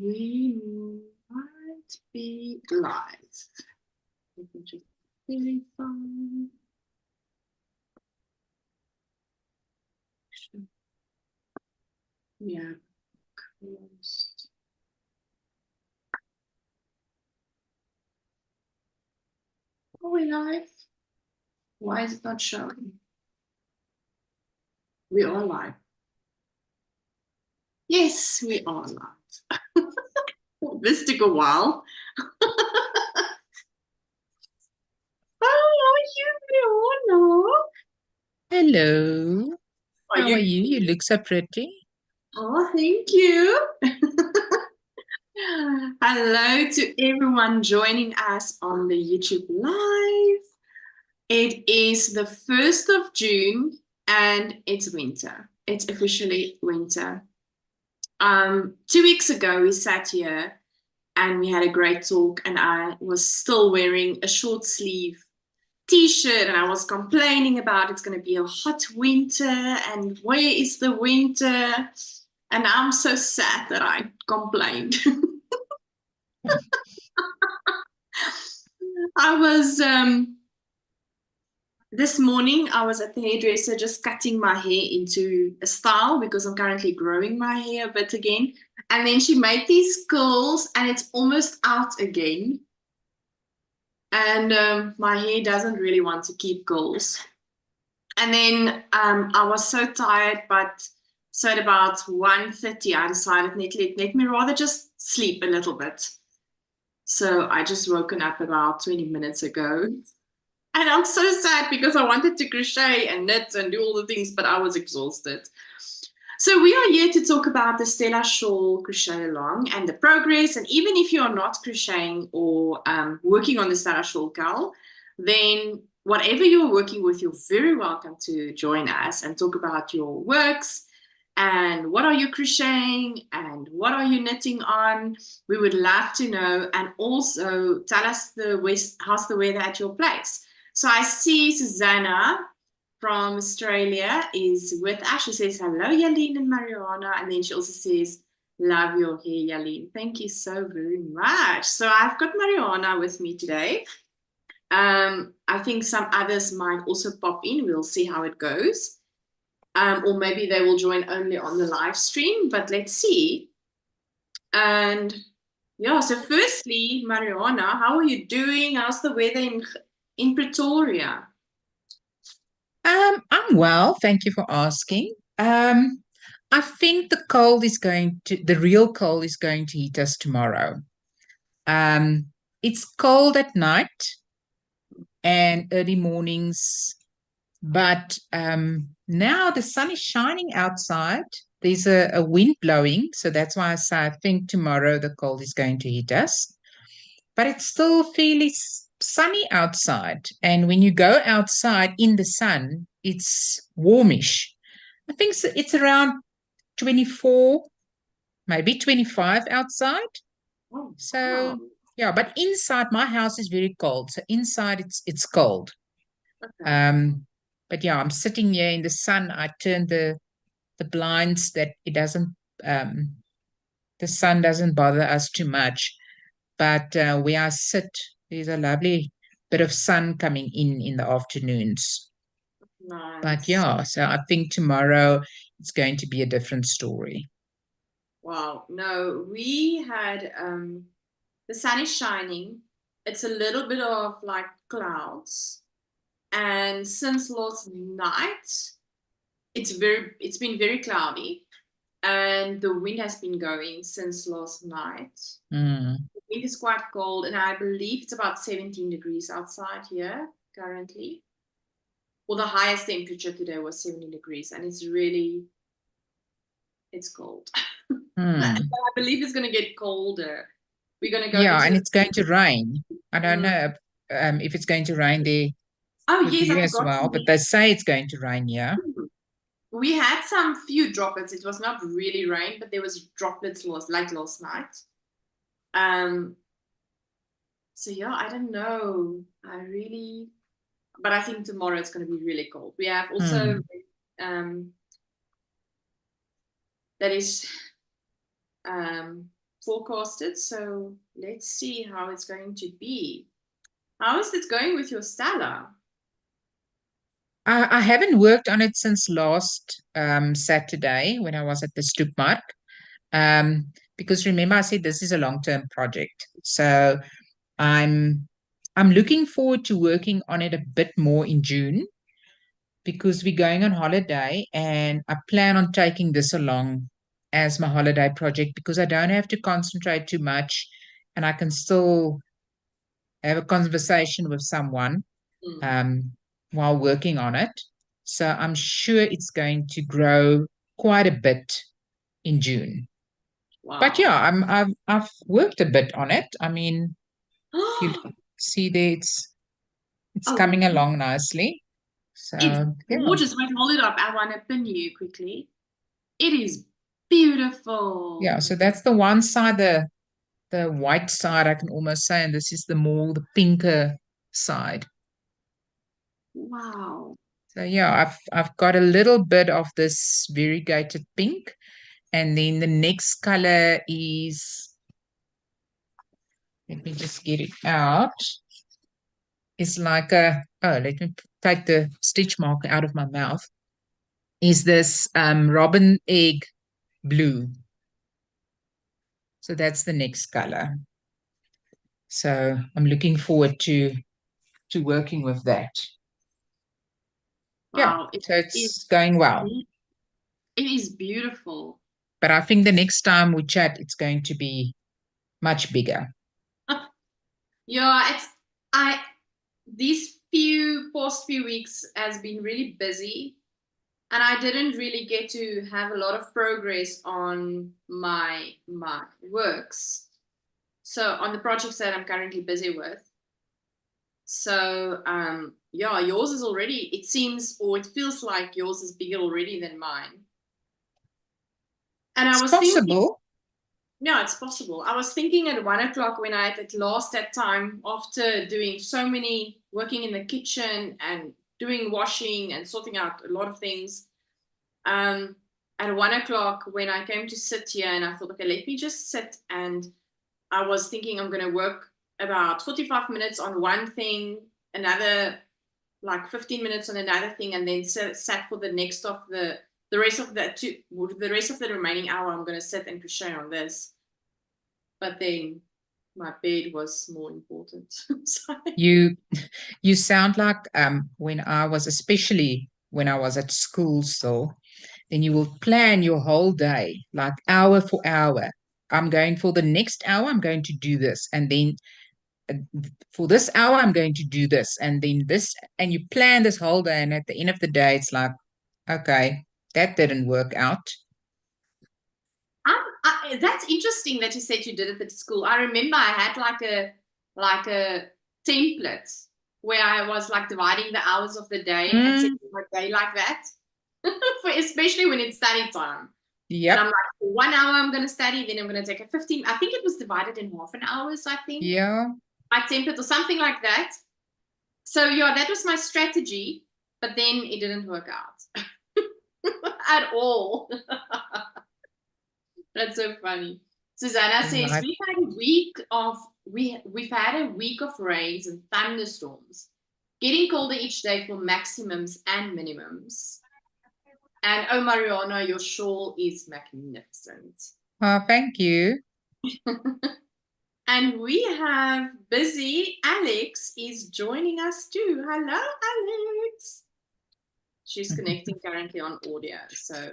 we might be live. Let me just verify. Yeah, closed. Are we live? Why is it not showing? We are live. Yes, we are live. This took a while. Oh, are you, Hello. Are How are you? You look so pretty. Oh, thank you. Hello to everyone joining us on the YouTube Live. It is the 1st of June and it's winter. It's officially winter. 2 weeks ago, we sat here and we had a great talk, and I was still wearing a short sleeve t-shirt and I was complaining about it's going to be a hot winter and where is the winter? And I'm so sad that I complained. I was this morning I was at the hairdresser just cutting my hair into a style because I'm currently growing my hair a bit again. And then she made these curls and it's almost out again. And my hair doesn't really want to keep curls. And then I was so tired, but so at about 1:30 I decided let me rather just sleep a little bit. So I just woken up about 20 minutes ago. And I'm so sad because I wanted to crochet and knit and do all the things, but I was exhausted. So we are here to talk about the Stella Shawl Crochet Along and the progress. And even if you are not crocheting or working on the Stella Shawl cowl, then whatever you're working with, you're very welcome to join us and talk about your works and what are you crocheting and what are you knitting on. We would love to know, and also tell us how's the weather at your place. So I see Susanna from Australia is with us. She says, hello, Jalene and Mariana. And then she also says, love your hair, Jalene. Thank you so very much. So I've got Mariana with me today. I think some others might also pop in. We'll see how it goes. Or maybe they will join only on the live stream, but let's see. And yeah, so firstly, Mariana, how are you doing? How's the weather in Pretoria? I'm well, thank you for asking. I think the real cold is going to hit us tomorrow. It's cold at night and early mornings, but now the sun is shining outside. There's a wind blowing, so that's why I think tomorrow the cold is going to hit us. But it's still fairly sunny outside. And when you go outside in the sun, it's warmish. I think it's around 24, maybe 25 outside. Oh, So wow. yeah, but inside my house is very cold. So inside it's cold. Okay. But yeah, I'm sitting here in the sun. I turned the blinds that it doesn't the sun doesn't bother us too much. But where I sit, there's a lovely bit of sun coming in the afternoons. But Nice. yeah, so I think tomorrow it's going to be a different story. Wow. No, we had the sun is shining. It's a little bit of like clouds. And since last night, it's been very cloudy. And the wind has been going since last night. Mm. The wind is quite cold, and I believe it's about 17 degrees outside here currently. Well, the highest temperature today was 17 degrees, and it's cold. I Mm. believe it's going to get colder. We're going to go Yeah, and into. it's going to rain. I don't Mm. know if it's going to rain there Oh, with yes, you I as forgot to well, but they mention. say it's going to rain, yeah. We had some few droplets. It was not really rain, but there was droplets late last night. Um, so yeah, I don't know. But I think tomorrow it's going to be really cold. We have also Mm. that is forecasted. So let's see how it's going to be. How is it going with your Stella? I haven't worked on it since last Saturday when I was at the Stoepmark. Because remember I said this is a long-term project. So I'm looking forward to working on it a bit more in June because we're going on holiday and I plan on taking this along as my holiday project because I don't have to concentrate too much and I can still have a conversation with someone while working on it. So I'm sure it's going to grow quite a bit in June. But yeah, Wow. I've worked a bit on it. I mean, if you see there, it's Oh, coming along nicely. it's So yeah, gorgeous. Wait, hold it up. I want to pin you quickly. It is beautiful. yeah. So that's the one side, the white side, I can almost say, and this is the pinker side. Wow. So yeah, I've got a little bit of this variegated pink, and then the next color is, let me just get it out. It's like let me take the stitch marker out of my mouth. Is this robin egg blue? So that's the next color. So I'm looking forward to working with that. Yeah, Wow. It so is, it's going well. it is beautiful. But I think the next time we chat, it's going to be much bigger. Yeah, I these past few weeks has been really busy and I didn't really get to have a lot of progress on my works. So on the projects that I'm currently busy with. So yeah, yours is already, it seems, or it feels like yours is bigger already than mine. And I It's was thinking, possible. no, it's possible. I was thinking at 1 o'clock when I had at last that time after doing so many, working in the kitchen and doing washing and sorting out a lot of things. Um, at 1 o'clock when I came to sit here and I thought, okay, let me just sit. And I was thinking I'm going to work about 45 minutes on one thing, another like 15 minutes on another thing, and then sat for the next of the rest of the rest of the remaining hour. I'm going to sit and crochet on this. But then my bed was more important. So, You you sound like when I was, especially when I was at school still, then you will plan your whole day, like hour for hour. I'm going for the next hour, I'm going to do this. And then for this hour, I'm going to do this. And then this, and you plan this whole day. And at the end of the day, it's like, okay, that didn't work out. that's interesting that you said you did it at school. I remember I had like a template where I was like dividing the hours of the day and Mm, setting my day like that. Especially when it's study time. And I'm yep. like, for 1 hour I'm gonna study, then I'm gonna take a 15. I think it was divided in half an hours, I think. Yeah. My template or something like that. So yeah, that was my strategy, but then it didn't work out at all. That's so funny. Susanna says Like, we've had a week of rains and thunderstorms, getting colder each day for maximums and minimums. And oh Mariana, your shawl is magnificent. oh, thank you. And we have busy Alex is joining us too. Hello, Alex. She's connecting currently on audio, so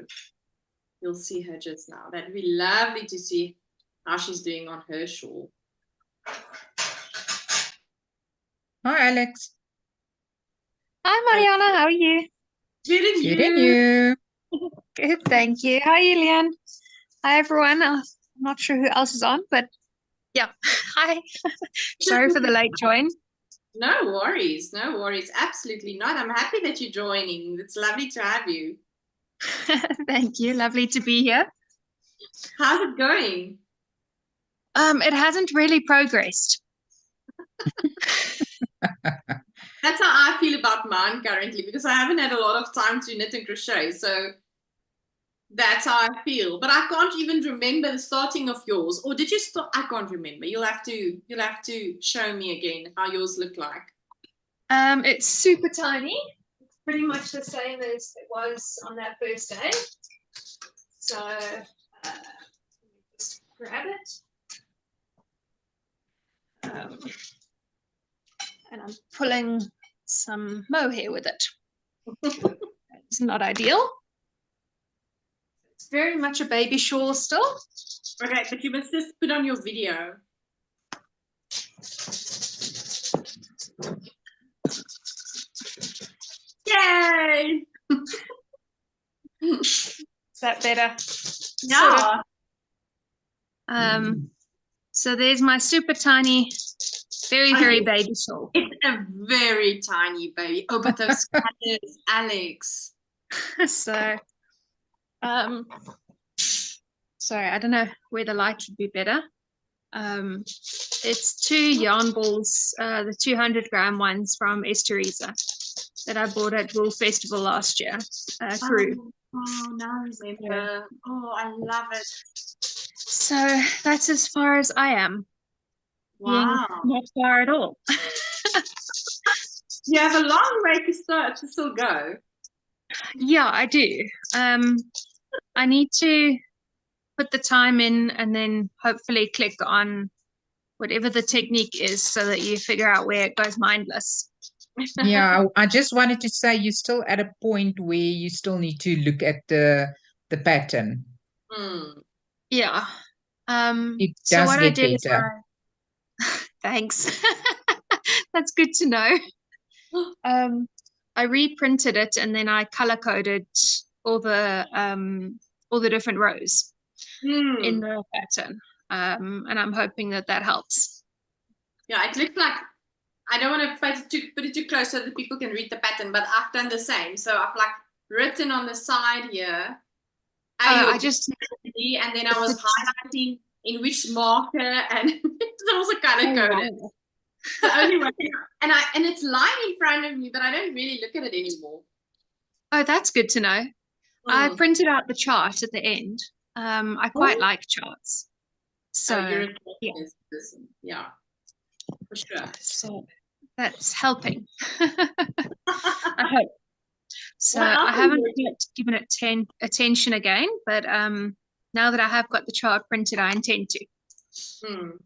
you'll see her just now. That'd be lovely to see how she's doing on her shawl. Hi, Alex. Hi, Mariana. How are you? Good and Good and you. you. Good, thank you. How are you, Leanne? Hi, everyone. I'm not sure who else is on, but yeah. Hi. Sorry for the late join. No worries, no worries. Absolutely not. I'm happy that you're joining. It's lovely to have you. Thank you. Lovely to be here. How's it going? It hasn't really progressed. That's how I feel about mine currently because I haven't had a lot of time to knit and crochet. So That's how I feel. But I can't even remember the starting of yours. Or did you start? I can't remember. You'll have to show me again how yours look like. It's super tiny. It's pretty much the same as it was on that first day. So just grab it. And I'm pulling some mohair with it. It's not ideal. It's very much a baby shawl still. Okay, but you must just put on your video. Yay! Is that better? Yeah. Sort of. So there's my super tiny, very, very baby shawl. It's a very tiny baby. Oh, but those colors, Alex. So, sorry, I don't know where the light should be better. It's 2 yarn balls, the 200-gram ones from Teresa that I bought at Wool Festival last year. Crew. Oh, now I remember. Oh, I love it. So that's as far as I am. Wow. Not far at all. You have a long way to still go. Yeah, I do. I need to put the time in and then hopefully click on whatever the technique is so that you figure out where it goes mindless. Yeah, I just wanted to say you're still at a point where you still need to look at the pattern. Yeah. It So does what I get did is better. thanks. That's good to know. I reprinted it and then I color coded all the different rows in the pattern. And I'm hoping that helps. Yeah, it looks like, I don't want to put it too close so that people can read the pattern, but I've done the same. So I've like written on the side here. I just and then I was highlighting in which marker, and it's also color coded. Wow. The only way, and it's lying in front of me, but I don't really look at it anymore. Oh, that's good to know. I printed out the chart at the end. I quite like charts. So you're a person. Yeah, for sure. So that's helping. I hope. So Well, I haven't yet given it attention again, but now that I have got the chart printed, I intend to. For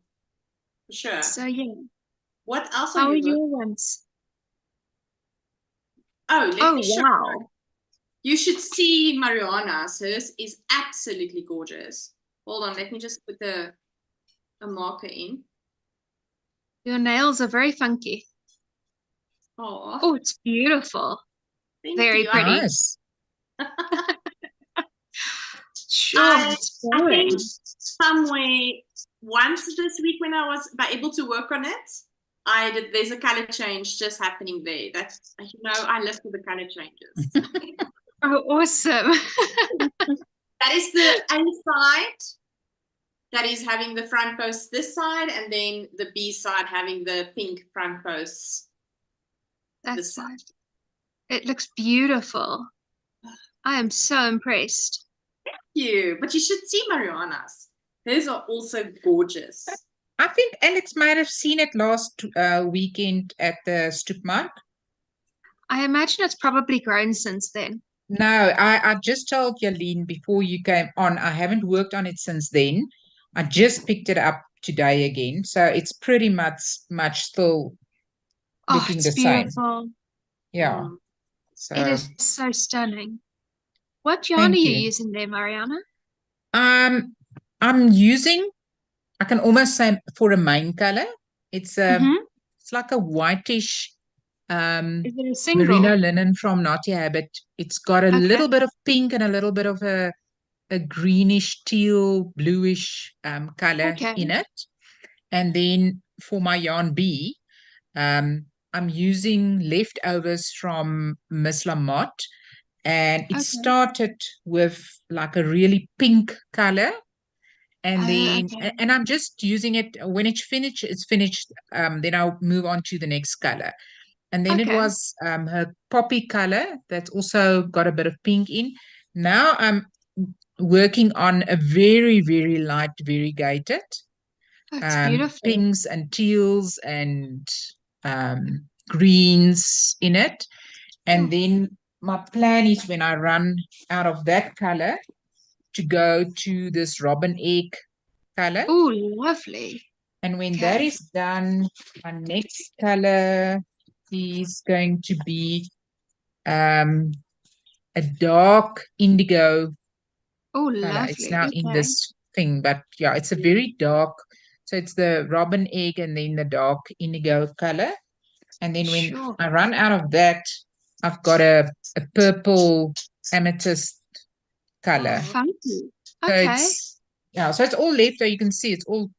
sure. So yeah. What else How are are you your ones? Oh, let me show wow. you. You should see Mariana's. Hers is absolutely gorgeous. Hold on, let me just put a marker in. Your nails are very funky. Oh, it's beautiful. Very pretty. Nice. Sure. I think somewhere once this week when I was able to work on it, there's a color change just happening there. That's, I live for the color changes. Oh, awesome. That is the A side that is having the front posts this side, and then the B side having the pink front posts this side. It looks beautiful. I am so impressed. Thank you. But you should see Mariana's. Hers are also gorgeous. I think Alex might have seen it last weekend at the Stoepmark. I imagine it's probably grown since then. No, I just told Jalene before you came on, I haven't worked on it since then. I just picked it up today again. So it's pretty much still looking the beautiful. same. Yeah. So it is so stunning. What yarn are you using there, Mariana? I'm using, I can almost say for a main color. It's it's like a whitish is it a single? merino linen from Naughty Habit. It's got a little bit of pink and a little bit of a greenish teal bluish color in it. And then for my yarn B, I'm using leftovers from Miss Lamotte, and it started with like a really pink color, and then and I'm just using it when it's finished. Then I'll move on to the next color. And then it was her poppy color that's also got a bit of pink in. Now I'm working on a very, very light variegated. That's beautiful. Pinks and teals and greens in it. And then my plan is when I run out of that color to go to this robin egg color. Oh, lovely. And when that is done, my next color is going to be a dark indigo Oh, color. lovely. It's now in this thing, but yeah, it's a very dark. So it's the robin egg and then the dark indigo color. And then when I run out of that, I've got a purple amethyst color. Funky. So Okay. so it's all left. So you can see it's all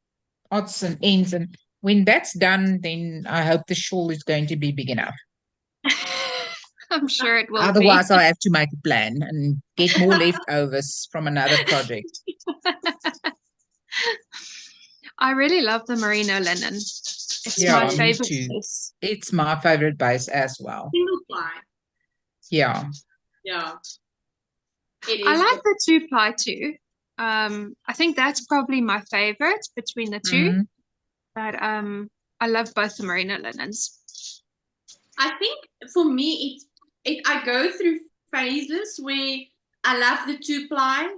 odds and ends. And when that's done, then I hope the shawl is going to be big enough. I'm sure it will Otherwise, be. I'll have to make a plan and get more leftovers from another project. I really love the merino linen. It's Yeah, my me favorite too. base. It's my favorite base as well. Single ply. Yeah. Yeah. It is. I like the 2-ply too. I think that's probably my favorite between the two. But I love both the merino linens. I think for me, I go through phases where I love the 2-ply,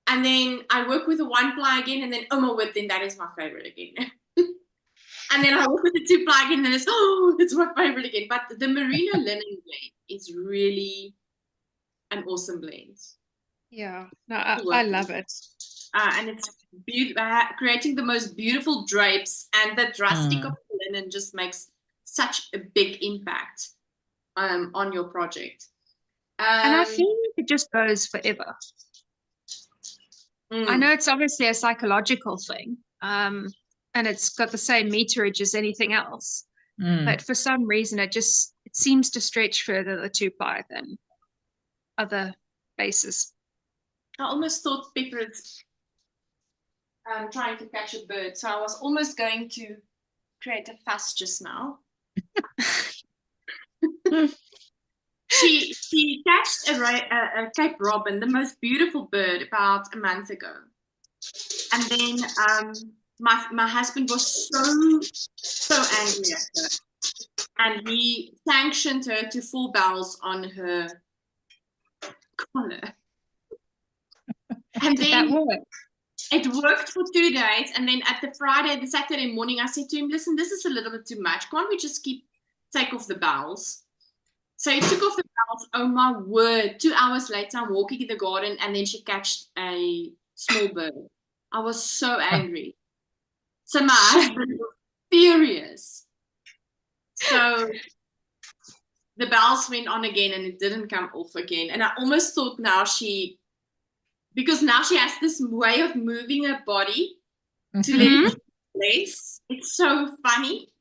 and then I work with the 1-ply again, and then oh my word, then that is my favorite again. And then I work with the 2-ply again, and then it's my favorite again. But the merino linen blend is really an awesome blend. Yeah, no, I love it. And it's creating the most beautiful drapes, and the drastic of the linen just makes such a big impact on your project. And I feel like it just goes forever. I know it's obviously a psychological thing, and it's got the same meterage as anything else. But for some reason, it seems to stretch further the 2-ply than other bases. I almost thought Pepper is trying to catch a bird, so I was almost going to create a fuss just now. She catched a Cape Robin, the most beautiful bird, about a month ago. And then my husband was so angry at her. And he sanctioned her to 4 bells on her collar. And then it worked for 2 days. And then at the Saturday morning, I said to him, listen, this is a little bit too much. Can't we just take off the bells? So he took off the bells. Oh my word. 2 hours later, I'm walking in the garden, and then she catched a small bird. I was so angry. So my husband was furious. So the bells went on again, and it didn't come off again. And I almost thought because now she has this way of moving her body to let it place. It's so funny.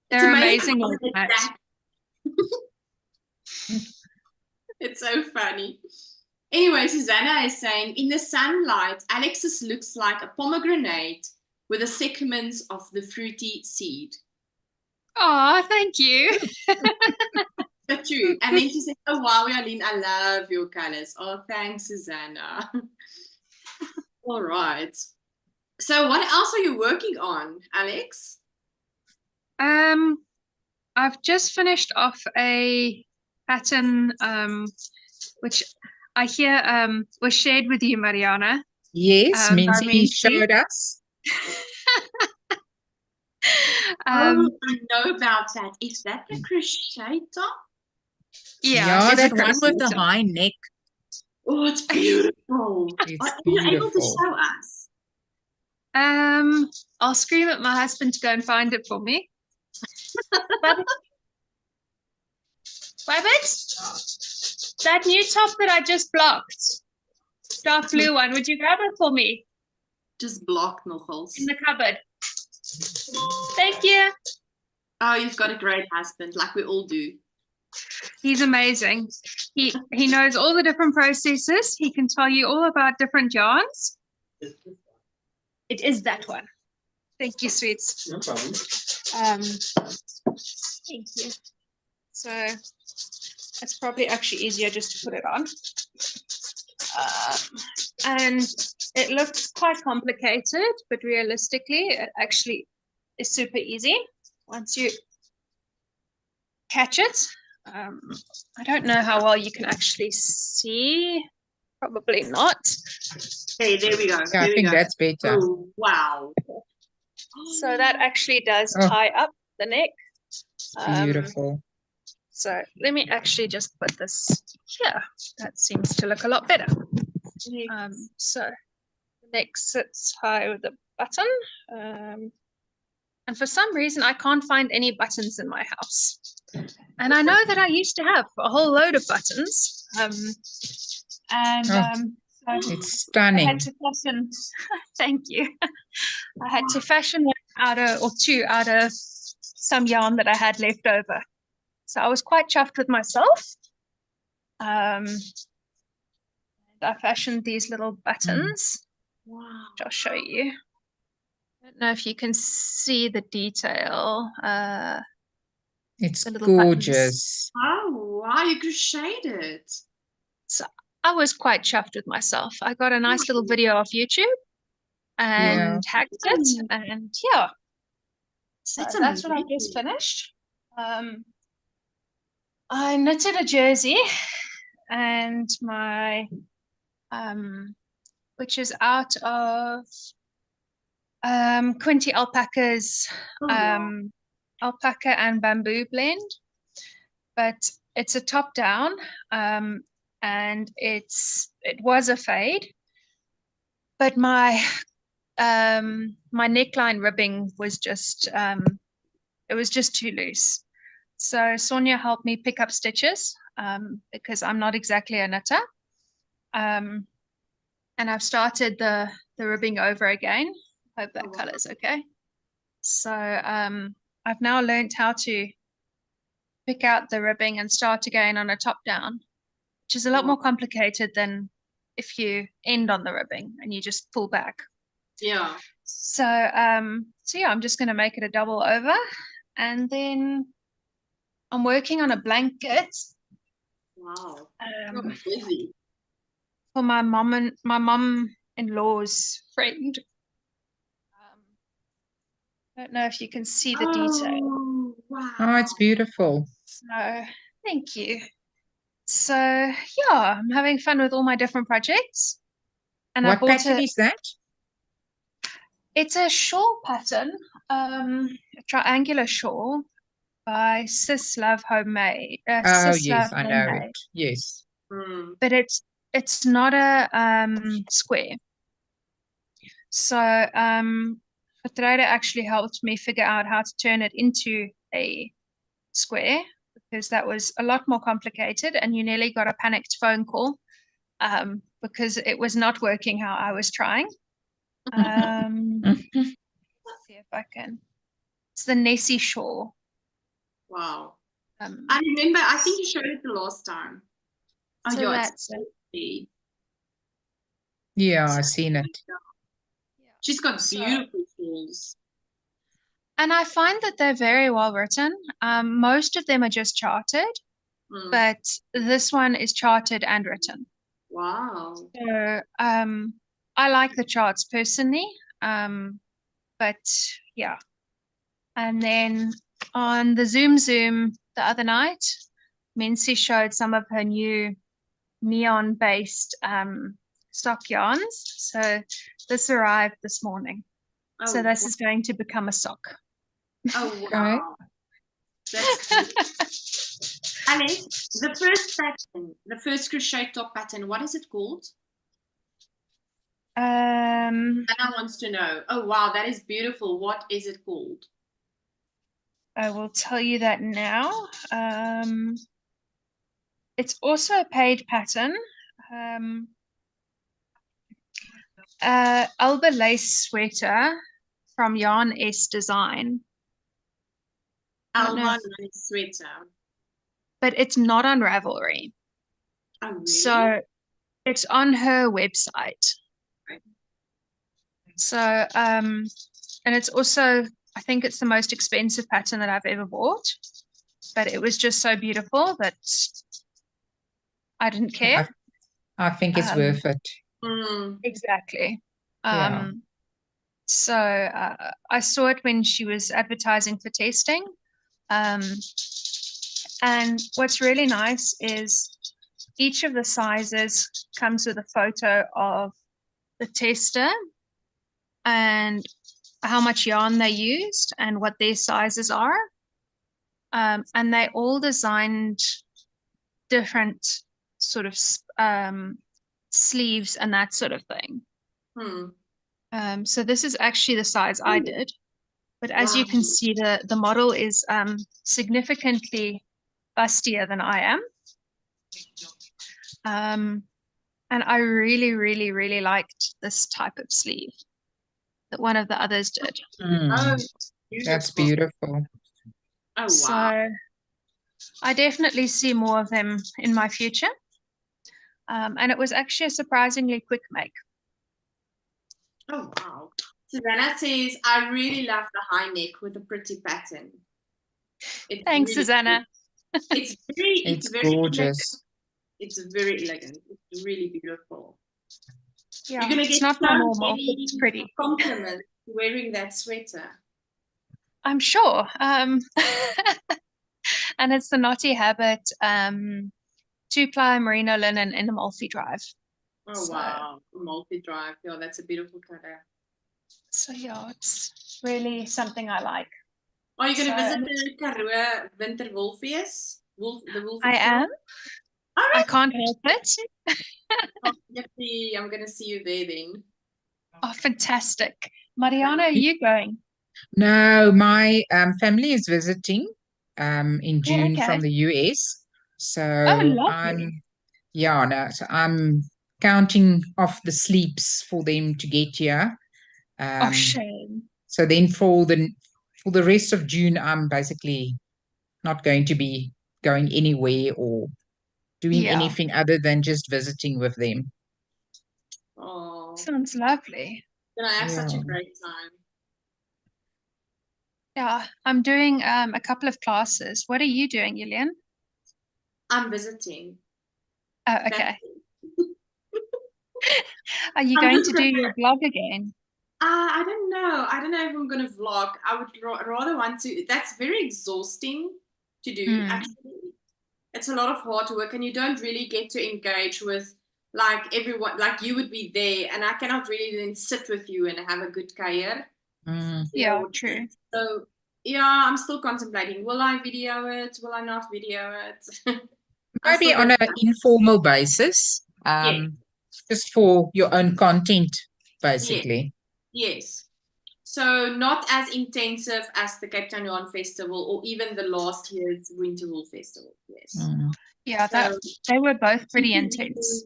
They're amazing like that. It's so funny. Anyway, Susanna is saying, in the sunlight, Alex's looks like a pomegranate with the segments of the fruity seed. Oh, thank you. So true. And then she said, oh, wow, Jalene, I love your colors. Oh, thanks, Susanna. All right. So what else are you working on, Alex? I've just finished off a pattern which I hear was shared with you, Mariana. Yes, Minty showed us. I know about that. Is that the crochet top? Yeah, that one with the high neck. Oh, it's beautiful. It's Are you able to show us? I'll scream at my husband to go and find it for me. Rabbit, that new top that I just blocked, dark blue one, would you grab it for me? Just block nogals. In the cupboard. Thank you. Oh, you've got a great husband, like we all do. He's amazing. He knows all the different processes. He can tell you all about different yarns. It is that one. Thank you, sweets. No problem. Thank you. So it's probably actually easier just to put it on. And it looks quite complicated, but realistically, it actually is super easy once you catch it. I don't know how well you can actually see. Probably not. Okay, there we go. Yeah, I think that's better. Oh, wow. So that actually does Oh. tie up the neck. Beautiful. So let me actually just put this here. That seems to look a lot better. So the neck sits high with the button. And for some reason, I can't find any buttons in my house. And I know that I used to have a whole load of buttons. So It's stunning. I had to fashion, thank you. I had to fashion one out of, or two out of some yarn that I had left over. So I was quite chuffed with myself. I fashioned these little buttons. Wow. Which I'll show you. I don't know if you can see the detail. It's the little buttons. gorgeous. Oh, wow, you crocheted it. So I was quite chuffed with myself. I got a nice little video off YouTube and hacked it, and yeah. So that's what I just finished. I knitted a jersey and my which is out of Quinty Alpaca's alpaca and bamboo blend, but it's a top down, and it was a fade, but my my neckline ribbing was just it was just too loose. So Sonia helped me pick up stitches because I'm not exactly a knitter, and I've started the ribbing over again. Hope that color is okay. So I've now learned how to pick out the ribbing and start again on a top down, which is a lot more complicated than if you end on the ribbing and you just pull back. Yeah. So yeah, I'm just going to make it a double over, and then I'm working on a blanket. Wow. Busy. For my mom-in-law's friend. I don't know if you can see the detail. Wow. Oh, it's beautiful. So thank you. So yeah, I'm having fun with all my different projects. And What I bought pattern is that? It's a shawl pattern, a triangular shawl by Sis Love Homemade. Oh, Sis yes, Love I know Homemade. it. Yes. But it's not a square. So Patrida actually helped me figure out how to turn it into a square, because that was a lot more complicated, and you nearly got a panicked phone call because it was not working how I was trying. Let's see if I can. It's the Nessie shawl. Wow. I remember, I think you showed it the last time. Oh, so yeah, that's it. Yeah, I've seen it. She's got beautiful shawls. And I find that they're very well written. Most of them are just charted, but this one is charted and written. Wow. So I like the charts personally, but yeah. And then on the Zoom the other night, Mincy showed some of her new neon-based stock yarns. So this arrived this morning. Oh, so this is going to become a sock. Oh, wow. That's good. Alice, the first pattern, the first crochet top pattern, what is it called? Anna wants to know. Oh, wow, that is beautiful. What is it called? I will tell you that now. It's also a paid pattern. Alba lace sweater from Yarn S Design. Alba lace sweater. But it's not on Ravelry. Oh, really? So it's on her website. Right. So, and it's also, I think it's the most expensive pattern that I've ever bought, but it was just so beautiful that I didn't care. I think it's Um, worth it. Mm. exactly. Yeah. So I saw it when she was advertising for testing. And what's really nice is each of the sizes comes with a photo of the tester and how much yarn they used and what their sizes are. And they all designed different sort of sleeves and that sort of thing. So this is actually the size I did. But as you Wow. can see, the model is significantly bustier than I am. And I really, really, really liked this type of sleeve that one of the others did. Oh, That's beautiful. beautiful. Oh, So wow. I definitely see more of them in my future. And it was actually a surprisingly quick make. Oh, wow. Susanna says, I really love the high neck with a pretty pattern. It's Thanks, really Susanna. It's very, It's very elegant. gorgeous. It's very elegant. It's really beautiful. Yeah, You're gonna it's get not so my normal, but many it's pretty. compliments wearing that sweater. I'm sure. And it's the Knotty Habit 2-ply merino linen in a multi-drive. Oh, So, wow. Multi-drive. Yeah, that's a beautiful color. so yeah, it's really something I like. Are you going to So, visit the Karoo Winter Wolfeest? The Wolf I am. All I right. can't help it. I'm going to see you there then. Oh, fantastic. Mariana, are you going? No, my family is visiting in Yeah, June from okay. the US. Oh, So lovely. so I'm counting off the sleeps for them to get here. Oh, shame. So then for the rest of June, I'm basically not going to be going anywhere or doing Yeah, anything other than just visiting with them. Oh, sounds lovely. gonna have such a Yeah. great time. Yeah, I'm doing a couple of classes. What are you doing, Jalene? I'm visiting. Oh, That's okay. it. Are you I'm going just to do your blog again? I don't know. I don't know if I'm going to vlog. I would rather want to. That's very exhausting to do, actually. It's a lot of hard work, and you don't really get to engage with like everyone. Like you would be there, and I cannot really then sit with you and have a good career. Yeah, true. So yeah, I'm still contemplating. Will I video it? Will I not video it? I'm Maybe still on going an to. informal basis, Yes, just for your own content, yes, basically. yes. So not as intensive as the Cape Town Yarn Festival or even the last year's Winter Wool Festival. Yes. Yeah, So they were both pretty intense.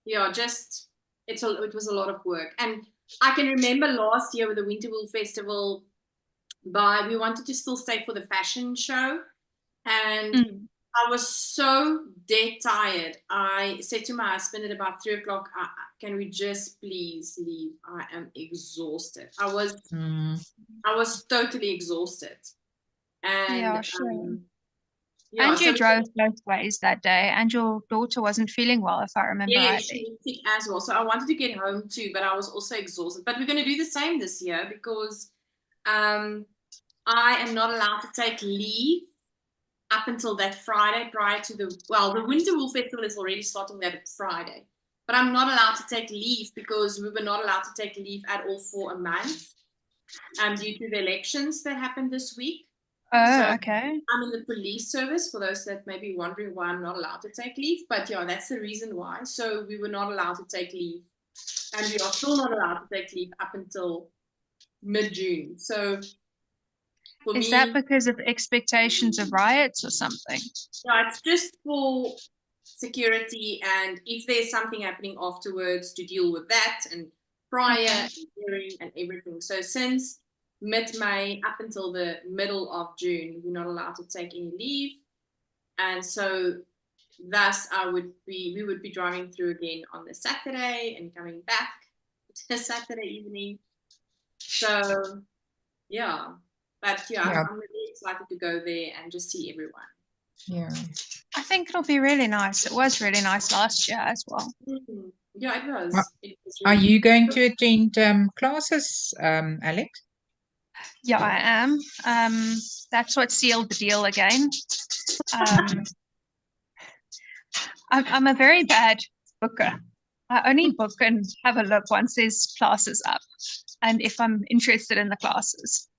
yeah, just it was a lot of work. And I can remember last year with the Winter Wool Festival, we wanted to still stay for the fashion show. And I was so dead tired. I said to my husband at about 3 o'clock, can we just please leave? I am exhausted. I was totally exhausted. And Yeah, sure. yeah, And so you drove both ways that day, and your daughter wasn't feeling well, if I remember yeah, rightly. she was sick as well. So I wanted to get home too, but I was also exhausted. But we're going to do the same this year because I am not allowed to take leave up until that Friday prior to the Winter Wool Festival is already starting that Friday. But I'm not allowed to take leave because we were not allowed to take leave at all for a month due to the elections that happened this week. Oh, So okay. I'm in the police service for those that may be wondering why I'm not allowed to take leave. But yeah, that's the reason why. So we were not allowed to take leave. And we are still not allowed to take leave up until mid-June. So for Is me, that because of expectations of riots or something? yeah, it's just for security and if there's something happening afterwards to deal with that and prior and during and everything. So since mid-May up until the middle of June, we're not allowed to take any leave. And so thus we would be driving through again on the Saturday and coming back the Saturday evening. So yeah. But yeah, Yeah. I'm really excited to go there and just see everyone. Yeah. I think it'll be really nice. It was really nice last year as well. Yeah, it Are, was. It was are really you going to attend classes, Alex? Yeah, I am. That's what sealed the deal again. Um, I'm a very bad booker. I only book and have a look once there's classes up, and if I'm interested in the classes.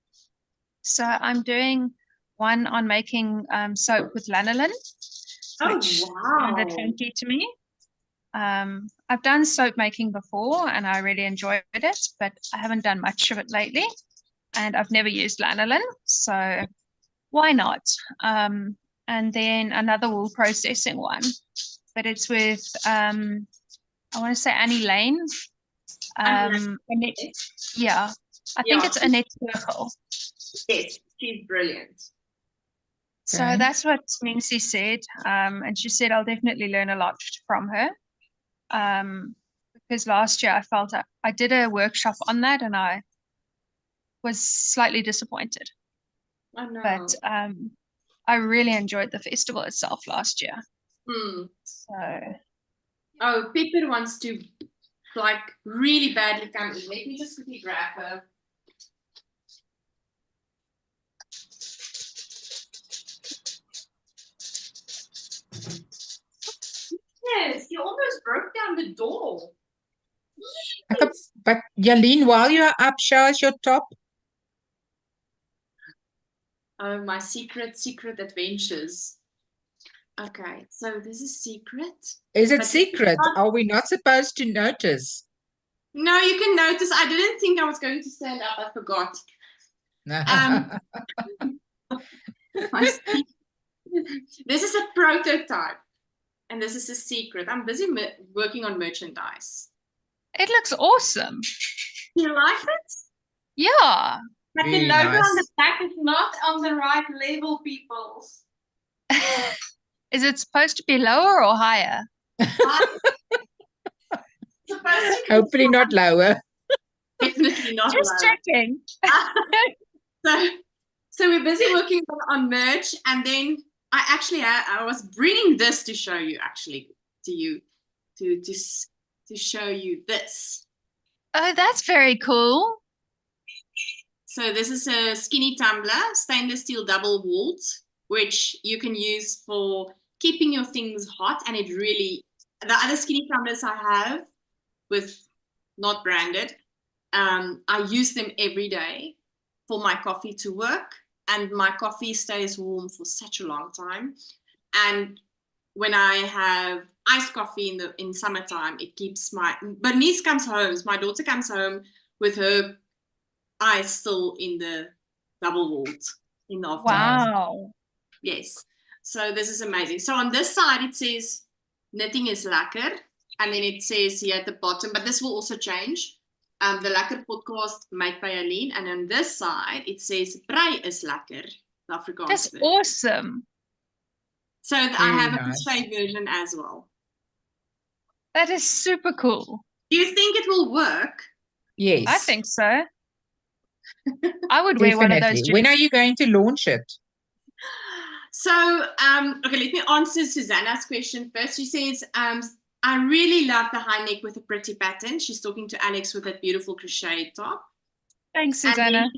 So I'm doing one on making soap with lanolin, Oh, which sounded wow. funky to me. I've done soap making before and I really enjoyed it, but I haven't done much of it lately. And I've never used lanolin, so why not? And then another wool processing one, but it's with I want to say Annie Lane. Annette, yeah, I think Yeah, it's Annette Circle. yes, she's brilliant. So Okay. that's what Nancy said, and she said I'll definitely learn a lot from her. Because last year I felt I did a workshop on that and I was slightly disappointed. I know. But I really enjoyed the festival itself last year. So Oh, Pepper wants to like really badly come in. Let me just quickly grab her. Yes, you almost broke down the door. But Jalene, while you are up, show us your top. Oh, my secret adventures. Okay, so this is secret. Is it But secret? Are we not supposed to notice? No, you can notice. I didn't think I was going to stand up. I forgot. This is a prototype, and this is a secret. I'm busy working on merchandise. it looks awesome. You like it? Yeah. But Really the logo nice. on the back is not on the right level, people. Is it supposed to be lower or higher? Supposed to be Hopefully not lower. definitely not Just low. checking. So we're busy working on merch, and then I was bringing this to show you to show you this. Oh, that's very cool. So this is a skinny tumbler, stainless steel double walled, which you can use for keeping your things hot. And the other skinny tumblers I have with not branded, I use them every day for my coffee to work, and my coffee stays warm for such a long time. And when I have iced coffee in summertime, it keeps my niece comes home. My daughter comes home with her eyes still in the double walled in the afternoon. Wow. Yes. So this is amazing. So on this side it says knitting is lekker, and then it says here at the bottom, but this will also change. The Lekker podcast made by Jalene, and on this side it says brei is lekker, the Afrikaans That's version. awesome. So I have a crochet version as well. That is super cool. Do you think it will work? Yes. I think so. I would wear one of those. When are you going to launch it? So, okay, let me answer Susanna's question first. She says, I really love the high neck with a pretty pattern. She's talking to Alex with that beautiful crochet top. Thanks, Susanna.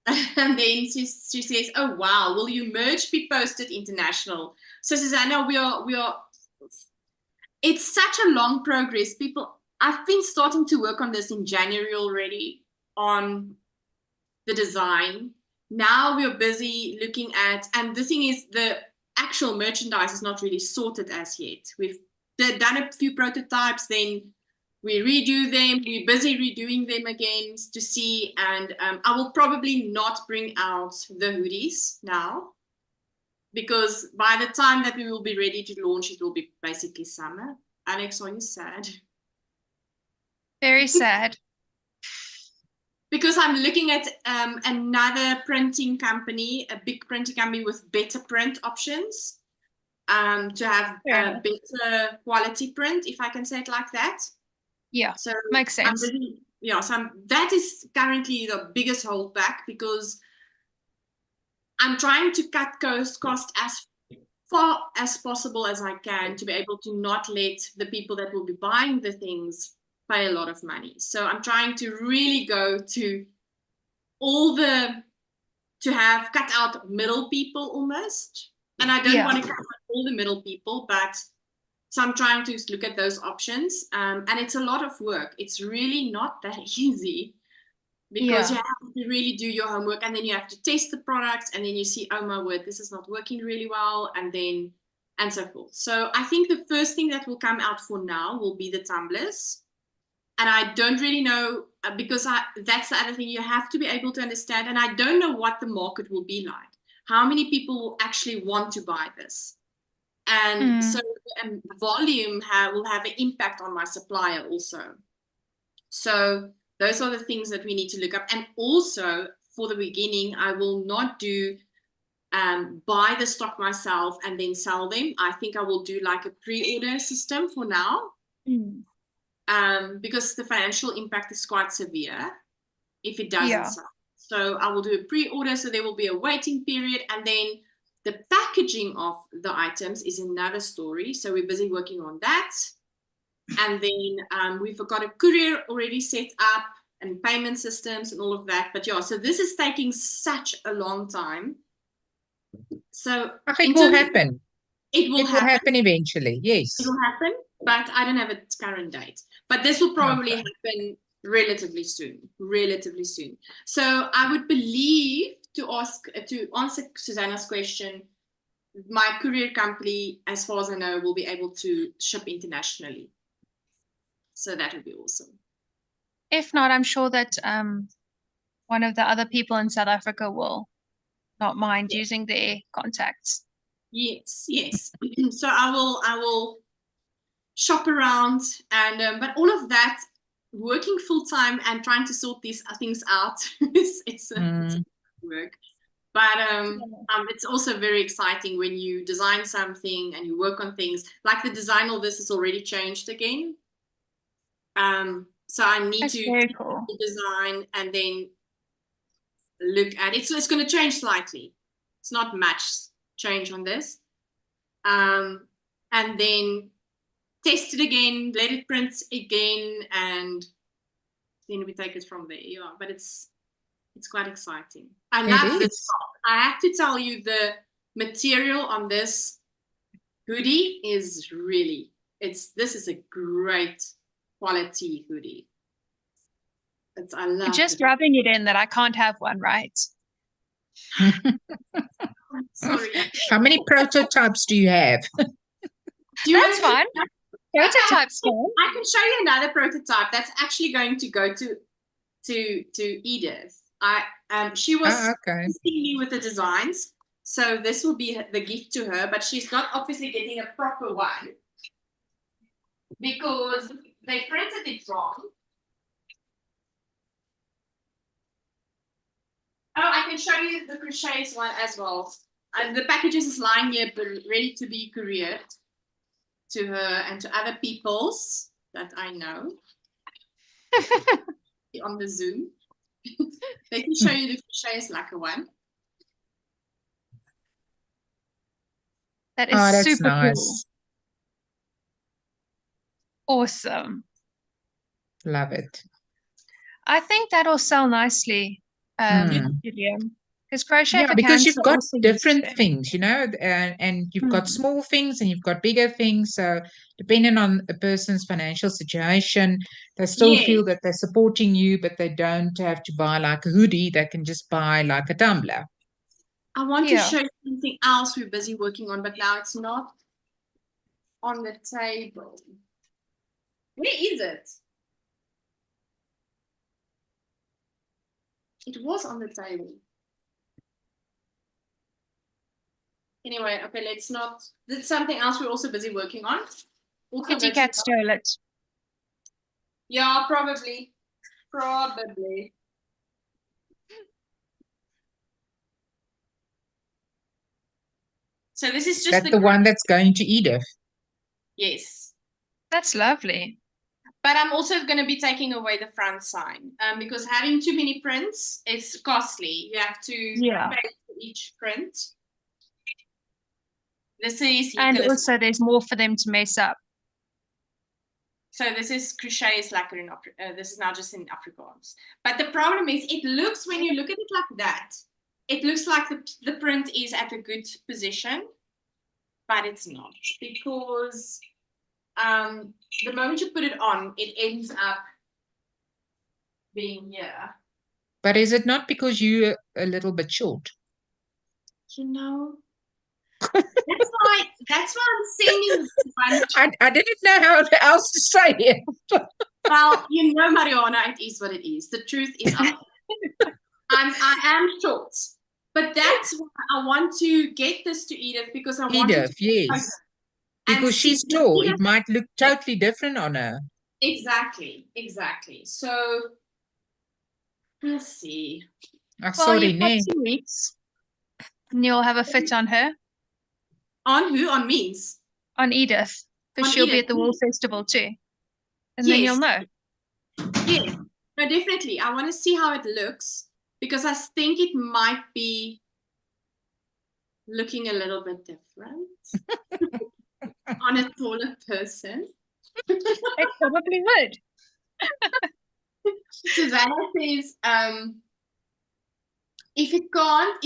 And then she says, oh, wow, will you merge be posted international? So, Susanna, we are, it's such a long progress. I've been starting to work on this in January already on the design. Now we're busy looking at, and the thing is, the actual merchandise is not really sorted as yet. We've done a few prototypes, then we redo them. We're busy redoing them again to see, and I will probably not bring out the hoodies now, because by the time that we will be ready to launch, it will be basically summer. Alex, are you sad? Very sad. Because I'm looking at another printing company, a big printing company with better print options, to have a better quality print, if I can say it like that. Yeah, so makes sense. That is currently the biggest holdback, because I'm trying to cut cost as far as possible as I can to be able to not let the people that will be buying the things pay a lot of money. So I'm trying to really go to to have cut out middle people almost. And I don't want to cut out all the middle people, but so I'm trying to look at those options. And it's a lot of work. It's really not that easy because you have to really do your homework, and then you have to test the products, and then you see, oh my word, this is not working really well, and so forth. So I think the first thing that will come out for now will be the tumblers. And I don't really know, because that's the other thing, you have to be able to understand, and I don't know what the market will be like. How many people will actually want to buy this? And so volume will have an impact on my supplier also. So those are the things that we need to look up. And also, for the beginning, I will not do buy the stock myself and then sell them. I think I will do like a pre-order system for now. Because the financial impact is quite severe if it doesn't sell. So I will do a pre-order, so there will be a waiting period, and then the packaging of the items is another story. So we're busy working on that. And then we've got a courier already set up and payment systems and all of that. But yeah, so this is taking such a long time. So it will happen. It will happen eventually, yes. It will happen, but I don't have a current date. But this will probably happen relatively soon. So I would believe, to answer Susanna's question, my courier company, as far as I know, will be able to ship internationally. So that would be awesome. If not, I'm sure that one of the other people in South Africa will not mind using their contacts. Yes. So I will shop around, and but all of that, working full time and trying to sort these things out, it's work. But it's also very exciting when you design something and you work on things. Like the design of this is already changed again. So I need to design and then look at it. So it's going to change slightly. It's not much change on this. And then test it again, let it print again, and then we take it from there. Yeah, but it's quite exciting. I love this top. I have to tell you, the material on this hoodie is really, this is a great quality hoodie. I love You're just rubbing it in that I can't have one, right? Sorry. How many prototypes do you have? That's fine. Prototypes. I can show you another prototype that's actually going to go to Edith. She was assisting me with the designs, so this will be the gift to her, but she's not obviously getting a proper one because they printed it wrong. Oh, I can show you the crochets one as well. The packages is lying here, but ready to be couriered to her and to other peoples that I know on the Zoom. Let me show you the crochets lacquer one. That is super nice. Cool. Awesome. Love it. I think that'll sell nicely, Julian. Because crochet because you've got different things, and you've got small things and you've got bigger things. So depending on a person's financial situation, they still feel that they're supporting you, but they don't have to buy like a hoodie. They can just buy like a tumbler. I want to show you something else we're busy working on, but now it's not on the table. Where is it? It was on the table. Anyway, okay, let's not. There's something else we're also busy working on. Kitty cat stole it. Yeah, probably. So this is just the one that's going to Edith. Yes. That's lovely. But I'm also going to be taking away the front sign because having too many prints is costly. You have to pay for each print. This is And eucalyptus. also there's more for them to mess up. So this is crochet slacker in this is now just in Afrikaans. But the problem is, it looks, when you look at it like that, it looks like the print is at a good position, but it's not, because the moment you put it on, it ends up being here. But is it not because you're a little bit short? You know, that's why I'm sending one. I didn't know how else to say it. Well, you know, Mariana, it is what it is. The truth is, I am short, but that's why I want to get this to Edith, because I want Edith, yes. Because she's tall, it might look totally different on her. Exactly. So let's see. Oh, Well, sorry, you've got nee. 2 weeks. And you'll have a fit on her, On who? On Means? on Edith, because On she'll be Edith, at the Wool yes. Festival too. And then Yes. you'll know. Yeah, no, definitely. I want to see how it looks, because I think it might be looking a little bit different on a taller person. It probably would. Susanna says, if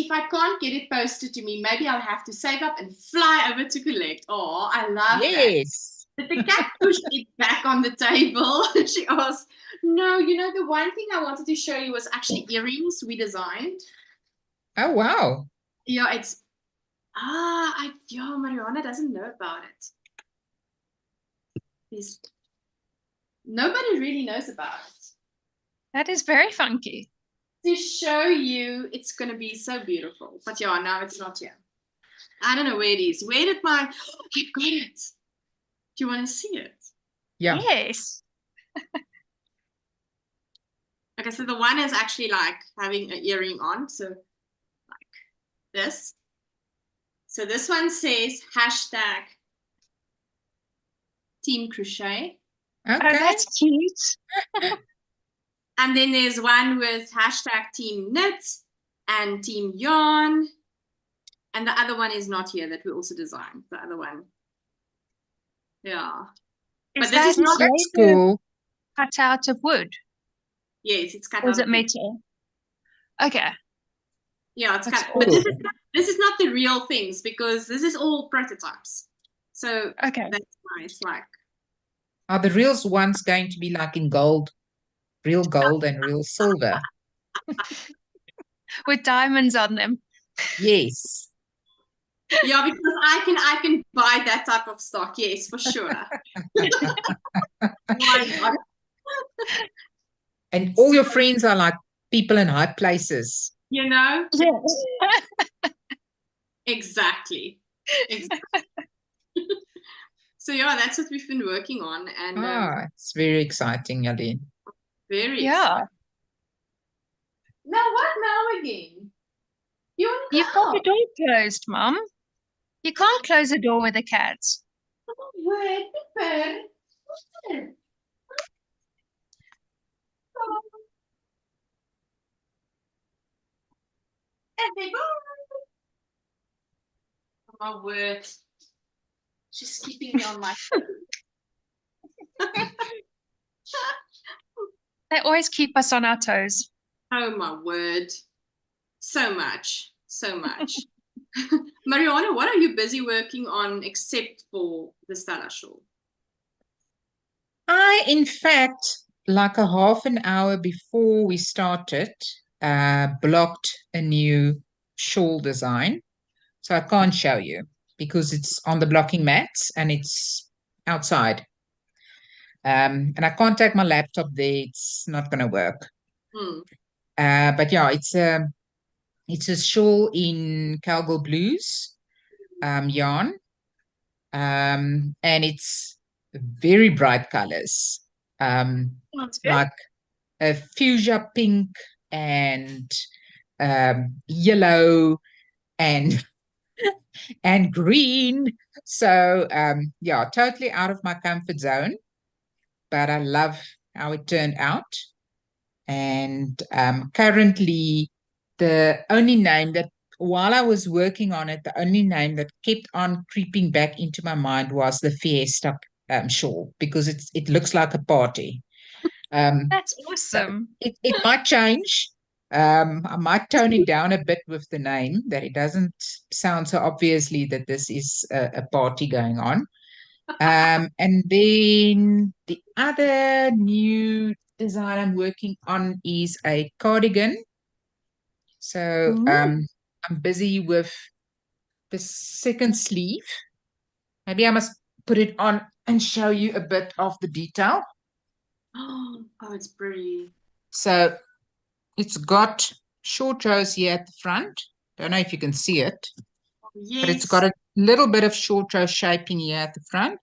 I can't get it posted to me, maybe I'll have to save up and fly over to collect. Oh, I love that. Yes. Did the cat push it back on the table? She asked. No, you know, the one thing I wanted to show you was actually earrings we designed. Oh, wow. Yeah, it's Mariana doesn't know about it. Nobody really knows about it. That is very funky. To show you, it's going to be so beautiful. But yeah, now it's not here. I don't know where it is. Where did my... Oh, I've got it. Do you want to see it? Yeah. Yes. Okay, so the one is actually like having an earring on. So like this. So this one says hashtag Team Crochet. Oh, Okay. that's cute. And then there's one with hashtag Team Knit and Team Yarn. And the other one is not here that we also designed. The other one. Yeah. Is But this is that not... That's cool. cut out of wood? Yes, it's cut Or out is of it metal? Okay. Yeah, it's That's cut. But cool. this is not the real things, because this is all prototypes. So Okay. that's why it's like... Are the real ones going to be like in gold? Real gold and real silver? With diamonds on them. Yes. Yeah, because I can buy that type of stock. Yes, for sure. Why not? And all your friends are like people in high places. You know? Yes. Exactly. So yeah, that's what we've been working on, and It's very exciting, Jalene. very Yeah. exciting. Now what now again? You want to You've got the door closed, Mum. You can't close a door with a cat. Word, Pepper. Listen. Oh, my word. She's keeping me on my They always keep us on our toes. Oh my word. So much. Mariana, what are you busy working on except for the Stella Shawl? I, in fact, like a half an hour before we started, blocked a new shawl design. So I can't show you because it's on the blocking mats and it's outside. And I can't take my laptop there. It's not going to work. But yeah, it's a shawl in Cowgirl Blues yarn. And it's very bright colors. Like a fuchsia pink and yellow and and green. So yeah, totally out of my comfort zone, but I love how it turned out. And currently the only name that, while I was working on it, the only name that kept on creeping back into my mind was the Fiesta shawl, because it looks like a party. That's So awesome. it might change. I might tone it down a bit with the name, that it doesn't sound so obviously that this is a party going on. And then the other new design I'm working on is a cardigan. So Ooh. I'm busy with the second sleeve. Maybe I must put it on and show you a bit of the detail. Oh, it's pretty. So it's got short rows here at the front. Don't know if you can see it, but it's got Yes. a little bit of short row shaping here at the front.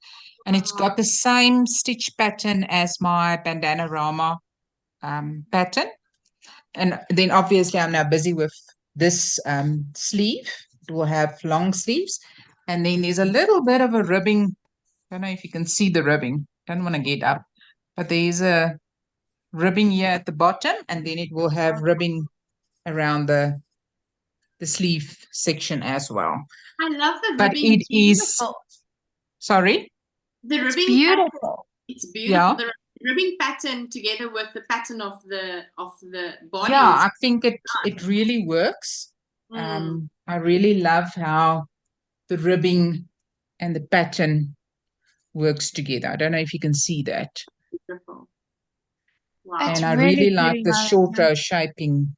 And it's got the same stitch pattern as my bandana rama pattern. And then obviously I'm now busy with this sleeve. It will have long sleeves. And then there's a little bit of a ribbing. Don't know if you can see the ribbing. Don't want to get up. But there's a ribbing here at the bottom, and then it will have ribbing around the sleeve section as well. I love the But ribbing. it is, sorry? The It's ribbing pattern, beautiful. it's beautiful. Yeah. The ribbing pattern together with the pattern of the body. Yeah, is I think it nice. really works. Mm, I really love how the ribbing and the pattern works together. I don't know if you can see that. beautiful. Wow. It's And I really really like pretty, the short Jalene. row shaping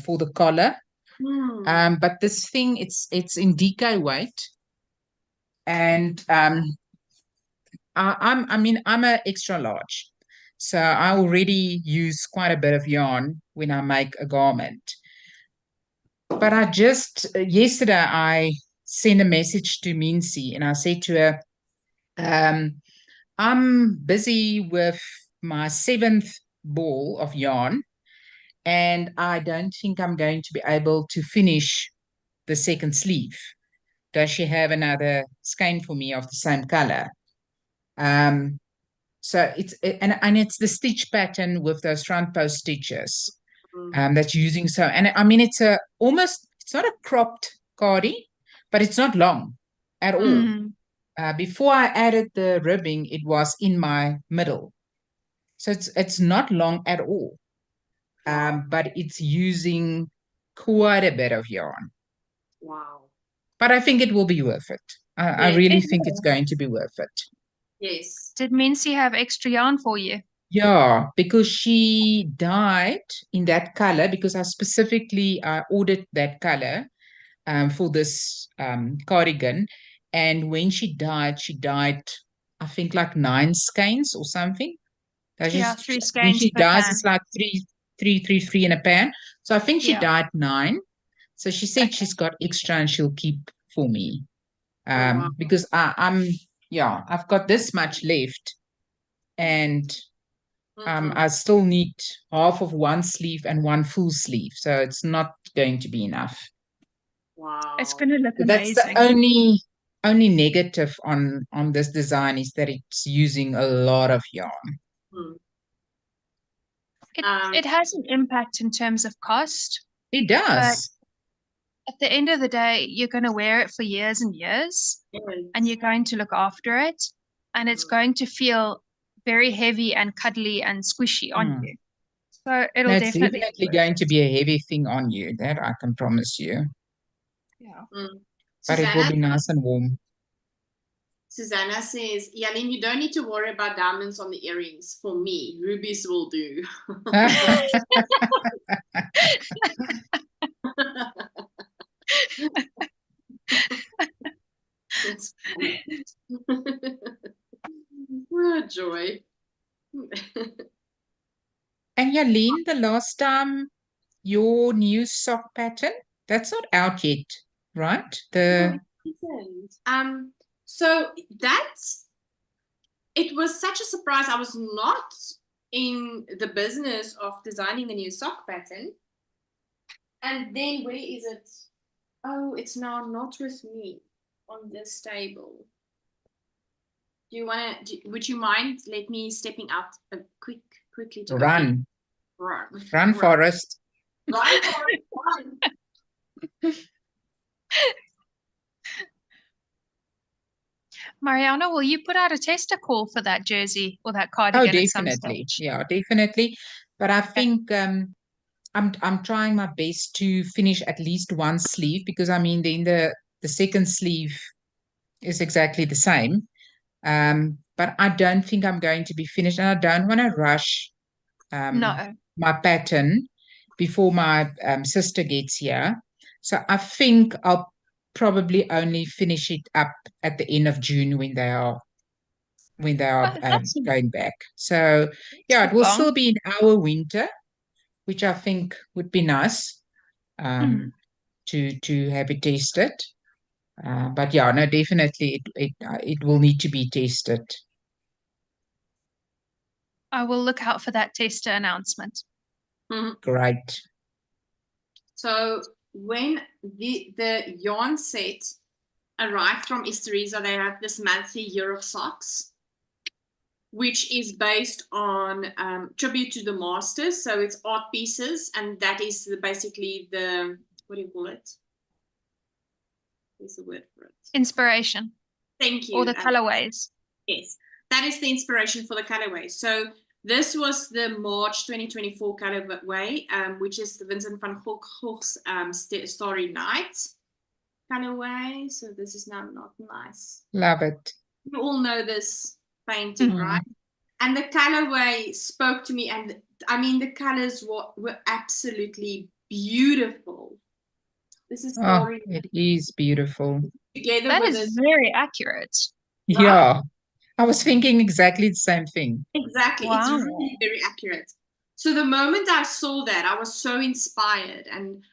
for the collar. Mm. But this thing, it's in DK weight, and I'm a extra large, so I already use quite a bit of yarn when I make a garment. But I just yesterday I sent a message to Mincy, and I said to her, I'm busy with my 7th ball of yarn, and I don't think I'm going to be able to finish the second sleeve. Does she have another skein for me of the same color? So it's the stitch pattern with those front post stitches that's using. So, and I mean, it's not a cropped cardie, but it's not long at all. Mm. Before I added the ribbing, it was in my middle. So it's not long at all. But it's using quite a bit of yarn. Wow. But I think it will be worth it. I really It think it's will. going to be worth it. Yes. Did Mincy have extra yarn for you? Yeah, because she dyed in that color, because I ordered that color for this cardigan. And when she dyed, I think like 9 skeins or something. Yeah, 3 When skeins she per dyes, pan. it's like three in a pan. So I think she Yeah. dyed 9. So she said Okay. she's got extra and she'll keep for me. Oh, wow. Because I've got this much left, and I still need half of one sleeve and one full sleeve, so it's not going to be enough. It's Wow. going to look So that's the amazing. only negative on this design, is that it's using a lot of yarn. It has an impact in terms of cost, It but does. at the end of the day, you're going to wear it for years and years, and you're going to look after it, and it's going to feel very heavy and cuddly and squishy on you. So it'll No, it's definitely definitely be going worth to it. be a heavy thing on you, that I can promise you. Yeah. But it will Susanna, be nice and warm. Susanna says, Jalene, you don't need to worry about diamonds on the earrings. For me, rubies will do. That's funny. Oh, joy. And Jalene, the last time your new sock pattern, that's not out yet, right? So it was such a surprise. I was not in the business of designing the new sock pattern. And then where is it? Oh, it's now not with me on this table. Would you mind let me stepping out quickly to Run. Run, Forest. Run, Forest, run. Mariana, will you put out a tester call for that jersey or that Oh, cardigan at some definitely. stage? Yeah, definitely. But I Okay. think I'm trying my best to finish at least one sleeve, because I mean then the second sleeve is exactly the same. But I don't think I'm going to be finished, and I don't want to rush No. my pattern before my sister gets here. So I think I'll probably only finish it up at the end of June when they are Oh, that's going back. So yeah, it not will long. still be in our winter, which I think would be nice Mm. to have it tested. But yeah, no, definitely it will need to be tested. I will look out for that tester announcement. Mhm. Great. So when the yarn set arrived from Estereza, they have this monthly Year of Socks, which is based on tribute to the masters. So it's art pieces, and that is basically the, what do you call it? There's a word for it. Inspiration. Thank Or you. the colorways. Yes, that is the inspiration for the colorway. So this was the March 2024 colorway, which is the Vincent van Gogh's Starry Night colorway. So this is now not nice. Love it. You all know this painting, right? And the colorway spoke to me, and I mean the colors were absolutely beautiful. This is Starry It is beautiful. together That with is this, very accurate. right? Yeah, I was thinking exactly the same thing. Exactly. It's Wow. really very accurate. So the moment I saw that, I was so inspired, and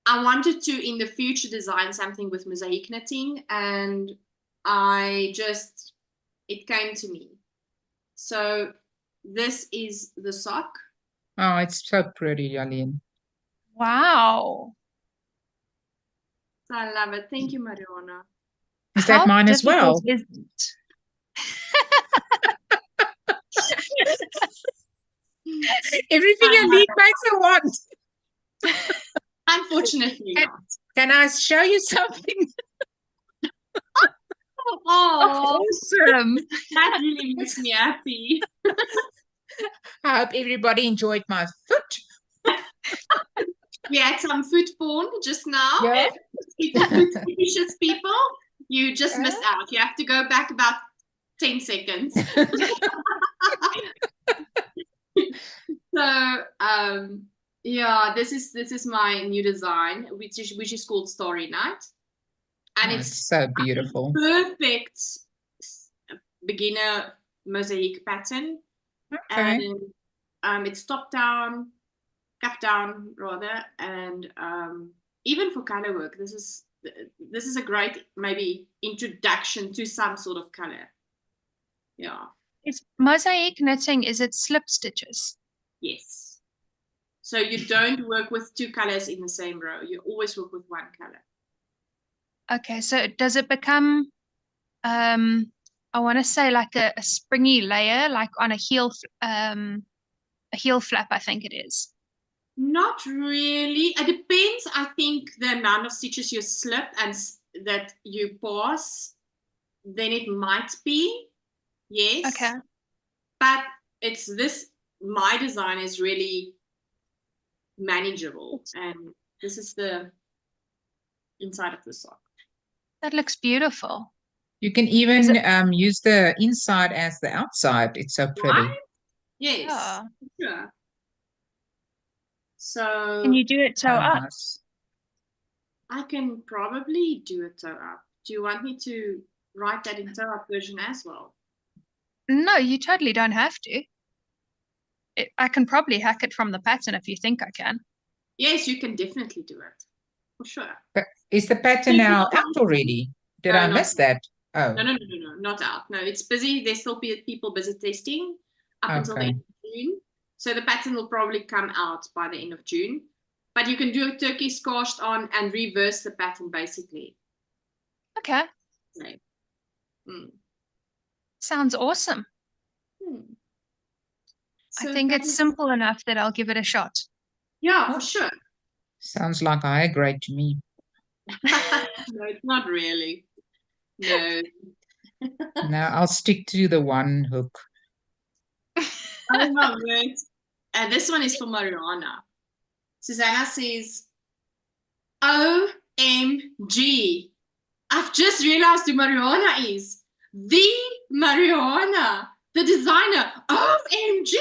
I wanted to in the future design something with mosaic knitting, and it came to me. So this is the sock. Oh, it's so pretty, Jalene. Wow. So I love it. Thank you, Mariana. Is that How mine as difficult well? is it? Everything I need makes a want. Unfortunately not. Can I show you something? Oh, Awesome. that really makes me happy. I hope everybody enjoyed my foot. We had some food porn just now. Yeah. Food fetishes people, you just missed out. You have to go back about 10 seconds. So yeah, this is my new design, which is called Starry Night, and It's so beautiful. perfect beginner mosaic pattern. Okay. And it's top down, cuff down rather, and even for color work, this is a great maybe introduction to some sort of color. Yeah. It's mosaic knitting, is it slip stitches? Yes. So you don't work with two colors in the same row. You always work with one color. Okay, so does it become I want to say like a springy layer, like on a heel flap, I think it is. Not really. It depends, I think, the amount of stitches you slip and that you pass, then it might be. Yes. Okay. But my design is really manageable, and this is the inside of the sock. That looks beautiful. You can even use the inside as the outside. It's so pretty. Right? Yes. Yeah. Sure. So Can you do it toe up? Nice. I can probably do a toe up. Do you want me to write that in toe up version as well? No, you totally don't have to. I can probably hack it from the pattern if you think I can. Yes, you can definitely do it. For sure. But is the pattern now out already? Did I miss that? Oh. No, not out. No, it's busy. There's still people busy testing up until the end of June. So the pattern will probably come out by the end of June. But you can do a turkey scarfed on and reverse the pattern basically. Okay. Right. Sounds awesome. So I think it's simple enough that I'll give it a shot. Yeah, for sure. Sounds like high grade to me. No, it's not really. No. No, I'll stick to the one hook. Oh my word. And this one is for Mariana. Susanna says, OMG. I've just realized who Mariana is. The Mariana, the designer. OMG.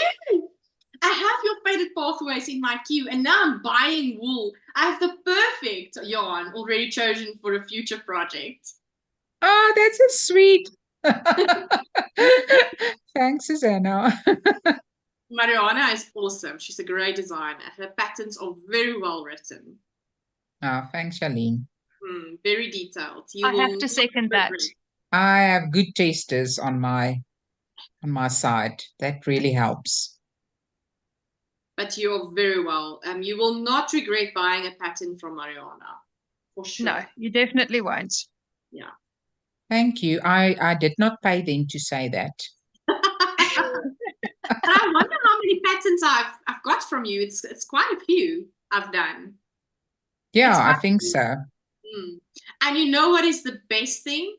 I have your faded pathways in my queue, and now I'm buying wool. I have the perfect yarn already chosen for a future project. Oh, that's so sweet. Thanks, Susanna. Mariana is awesome. She's a great designer. Her patterns are very well written. Oh, thanks, Jalene. Very detailed. I have to second that. I have good tasters on my side. That really helps. But you're very well. You will not regret buying a pattern from Mariana, for sure. No, you definitely won't. Yeah. Thank you. I did not pay them to say that. But I wonder how many patterns I've got from you. It's quite a few I've done. Yeah, I think so. And you know what is the best thing?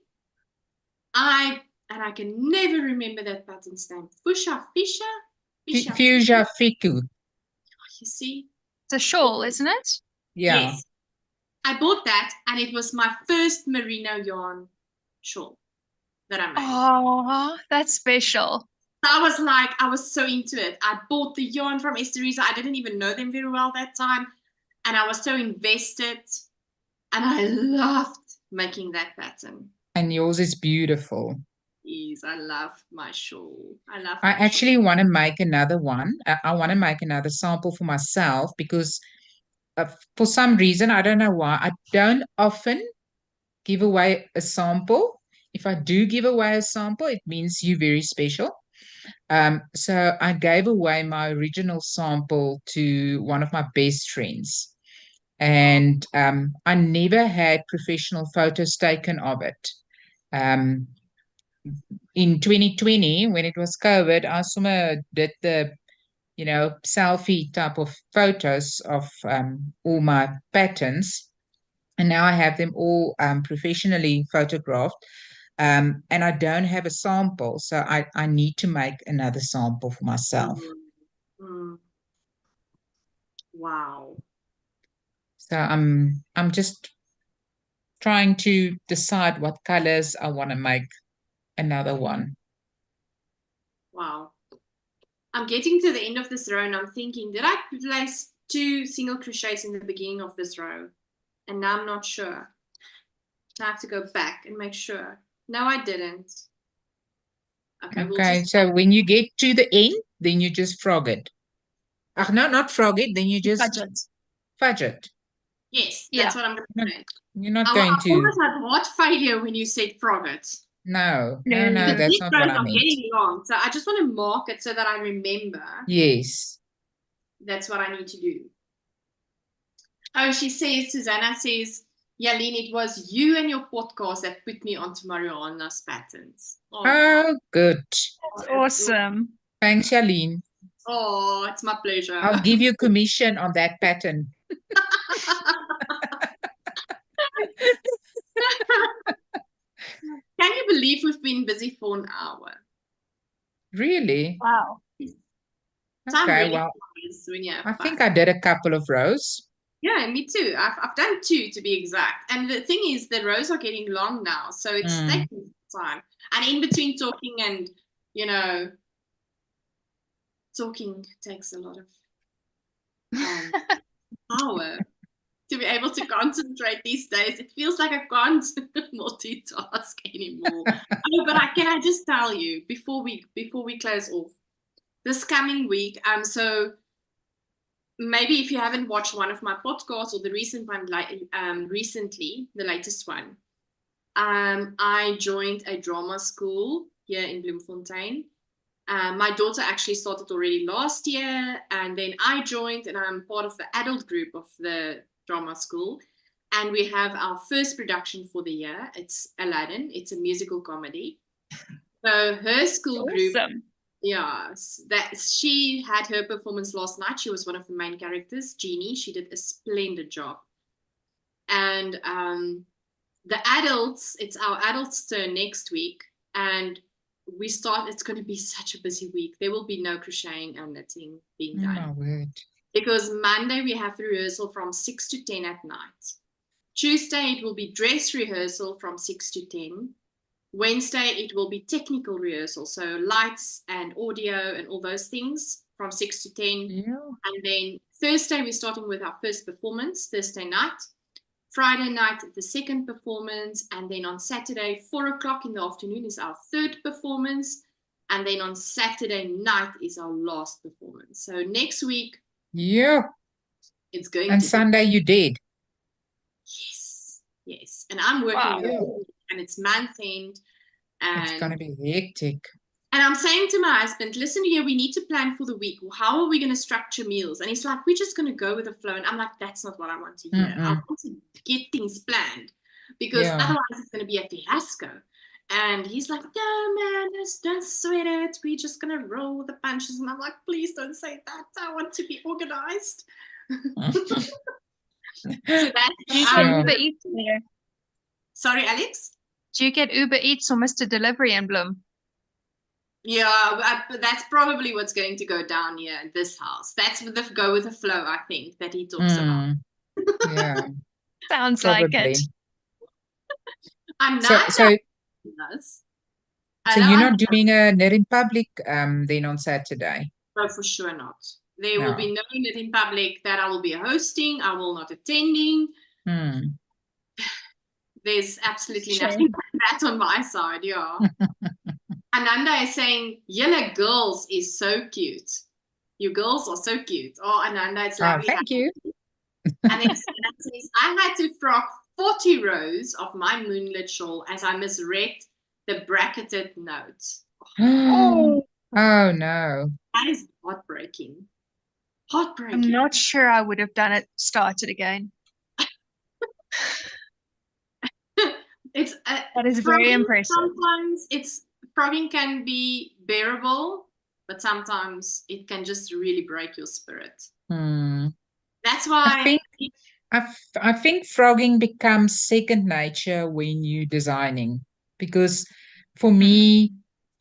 I can never remember that pattern's name. Fuchsia. Fuchsia Fiku. You see? It's a shawl, isn't it? Yeah. Yes. I bought that, and it was my first merino yarn shawl that I made. Oh, that's special. I was so into it. I bought the yarn from Esterisa. I didn't even know them very well that time. And I was so invested. And I loved making that pattern. And yours is beautiful. Yes, I love my shawl. I actually want to make another one. I want to make another sample for myself because for some reason, I don't know why, I don't often give away a sample. If I do give away a sample, it means you're very special. So I gave away my original sample to one of my best friends. And I never had professional photos taken of it. In 2020, when it was COVID, I somehow did the, selfie type of photos of all my patterns. And now I have them all professionally photographed. And I don't have a sample, so I need to make another sample for myself. Wow. So I'm just trying to decide what colors I want to make another one. Wow. I'm getting to the end of this row and I'm thinking, did I place 2 single crochets in the beginning of this row? And now I'm not sure. I have to go back and make sure. No, I didn't. Okay, so when you get to the end, then you just frog it. No, not frog it, then you just fudge it. Yes, that's what I'm going to say. You're not going to. I almost had heart failure when you said frog it. No, that's not what I meant. Getting long, so I just want to mark it so that I remember. Yes. That's what I need to do. Oh, Susanna says, Jalene, it was you and your podcast that put me onto Mariana's patterns. Oh, good. That's awesome. Thanks, Jalene. Oh, it's my pleasure. I'll give you commission on that pattern. Can you believe we've been busy for an hour? Really? Wow. Okay, really well, I think I did a couple of rows. Yeah, me too. I've done 2 to be exact. And the thing is, the rows are getting long now, so it's taking time. And in between talking and, talking takes a lot of power to be able to concentrate these days. It feels like I can't multitask anymore. But can I just tell you before we close off, this coming week, so maybe if you haven't watched one of my podcasts or the recent one, recently, the latest one, I joined a drama school here in Bloemfontein. My daughter actually started already last year, and then I joined, and I'm part of the adult group of the drama school. And we have our first production for the year. It's Aladdin. It's a musical comedy. So her school group, that she had her performance last night. She was one of the main characters, Jeannie. She did a splendid job. And the adults, it's our adults' turn next week, and it's going to be such a busy week. There will be no crocheting and knitting being Oh, done. my word. Because Monday we have the rehearsal from 6 to 10 at night. Tuesday it will be dress rehearsal from 6 to 10. Wednesday it will be technical rehearsal, so lights and audio and all those things from 6 to 10. Yeah. And then Thursday we're starting with our first performance, Thursday night. Friday night, the second performance. And then on Saturday, 4 o'clock in the afternoon is our third performance. And then on Saturday night is our last performance. So next week, Yeah. it's going And to Sunday you did. Yes. And I'm working Wow. the whole week, and it's month end. It's going to be hectic. And I'm saying to my husband, listen here, we need to plan for the week. How are we going to structure meals? And he's like, we're just going to go with the flow. And I'm like, that's not what I want to hear. I want to get things planned, because otherwise it's going to be a fiasco. And he's like, no, man, don't sweat it. We're just going to roll with the punches. And I'm like, please don't say that. I want to be organized. So that's Do you get Uber Eats there? Sorry, Alex? Do you get Uber Eats or Mr. Delivery in Bloem? Yeah, but that's probably what's going to go down here in this house. That's the go with the flow, I think, that he talks about. Yeah. Sounds like it. I'm So not. you're Hello, not doing a knit in public then on Saturday? No, for sure not. There will be no knit in public that I will be hosting. I will not attending. There's absolutely nothing like that on my side, yeah. Ananda is saying, yellow girls is so cute. You girls are so cute. Oh, Ananda, it's lovely. Oh, thank you. And then Stella says, I had to frock 40 rows of my moonlit shawl as I misread the bracketed notes. Oh no. That is heartbreaking. Heartbreaking. I'm not sure I would have done it, started again. That is very impressive. Sometimes frogging can be bearable, but sometimes it can just really break your spirit. That's why I think frogging becomes second nature when you're designing, because for me,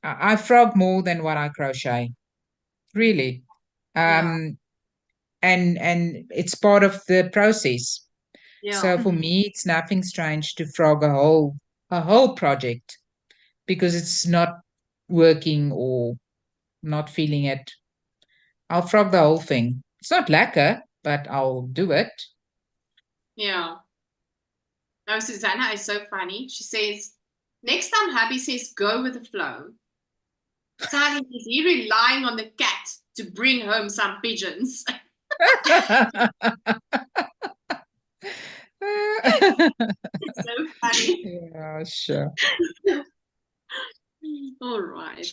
I frog more than what I crochet, really. And it's part of the process. So for me, it's nothing strange to frog a whole project, because it's not working or not feeling it. I'll frog the whole thing. It's not lacquer, but I'll do it. Yeah. Oh, Susanna is so funny. She says, next time hubby says go with the flow, Sally, is he relying on the cat to bring home some pigeons? It's so funny. Yeah, sure. All right.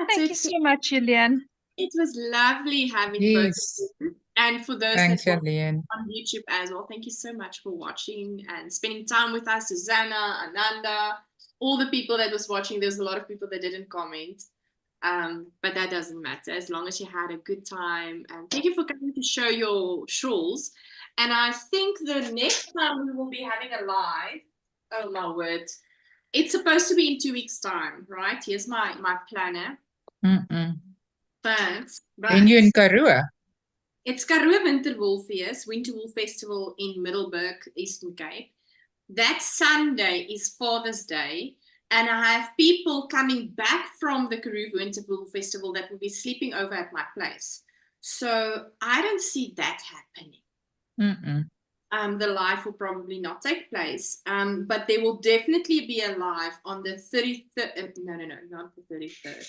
Thank you so much, Jalene. It was lovely having both of you. And for those Thanks, that Jalene. on YouTube as well, thank you so much for watching and spending time with us. Susanna, Ananda, all the people that was watching. There's a lot of people that didn't comment. But that doesn't matter as long as you had a good time. And thank you for coming to show your shawls. And I think the next time we will be having a live, oh my word, it's supposed to be in 2 weeks' time, right? Here's my planner. Thanks. Then you're in Karoo. It's Karoo Winter Wool Festival in Middelburg, Eastern Cape. That Sunday is Father's Day. And I have people coming back from the Karoo Winter Wool Festival that will be sleeping over at my place. So I don't see that happening. The live will probably not take place. But there will definitely be a live on the 33rd. No, not the 33rd.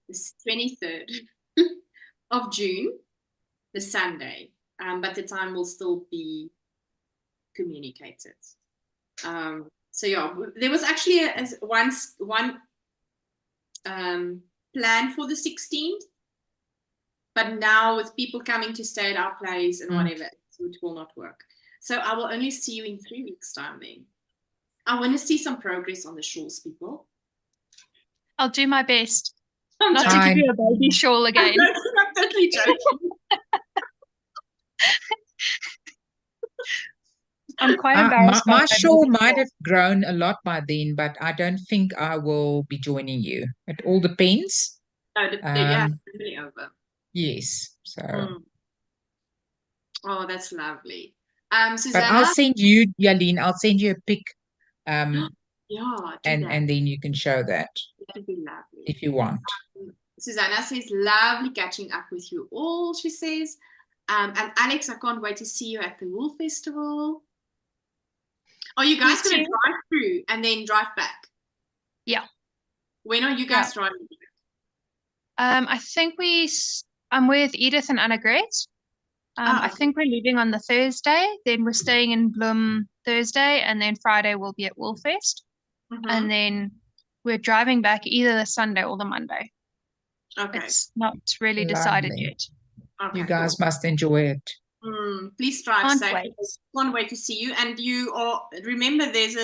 The 23rd of June, the Sunday. But the time will still be communicated. So yeah, there was actually one plan for the 16th, but now with people coming to stay at our place and whatever, it will not work. So I will only see you in 3 weeks' time then. I want to see some progress on the shawls, people. I'll do my best. Not to give you a baby shawl again. I'm totally joking. I'm quite My, embarrassed by my my shawl busy might shawl. have grown a lot by then, but I don't think I will be joining you. It all depends. No, yeah, Um, it's really over. yes. So, Mm. Oh, that's lovely. but I'll Susanna, send you, Jalene, I'll send you a pic, yeah, do and that. then you can show that That'd be lovely. if you want. Susanna says, lovely catching up with you all, she says. And Alex, I can't wait to see you at the Wool Festival. Are you guys going to drive through and then drive back? Yeah. When are you guys driving? I think I'm with Edith and Annegret. I think we're leaving on the Thursday. Then we're staying in Bloem Thursday, and then Friday we'll be at Woolfest. And then we're driving back either the Sunday or the Monday. Okay. It's not really decided Lovely. yet. You guys must enjoy it. Please drive Can't safe. wait. Can't wait to see you. And you are, remember, there's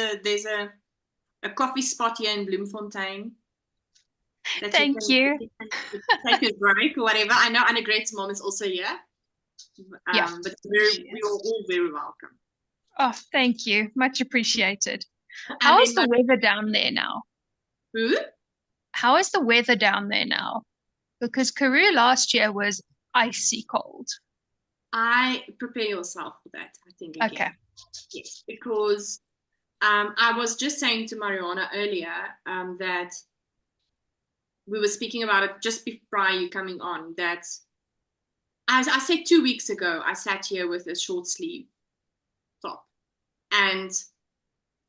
a coffee spot here in Bloemfontein. Thank you. Take a break or whatever. I know Annegret's mom is also here. But we are all very welcome. Oh, thank you. Much appreciated. How is the weather down there now? Who? How is the weather down there now? Because Karoo last year was icy cold. Prepare yourself for that, I think. Again. Okay. Yes, because I was just saying to Mariana earlier that we were speaking about it just before you coming on, that as I said 2 weeks ago, I sat here with a short sleeve top, and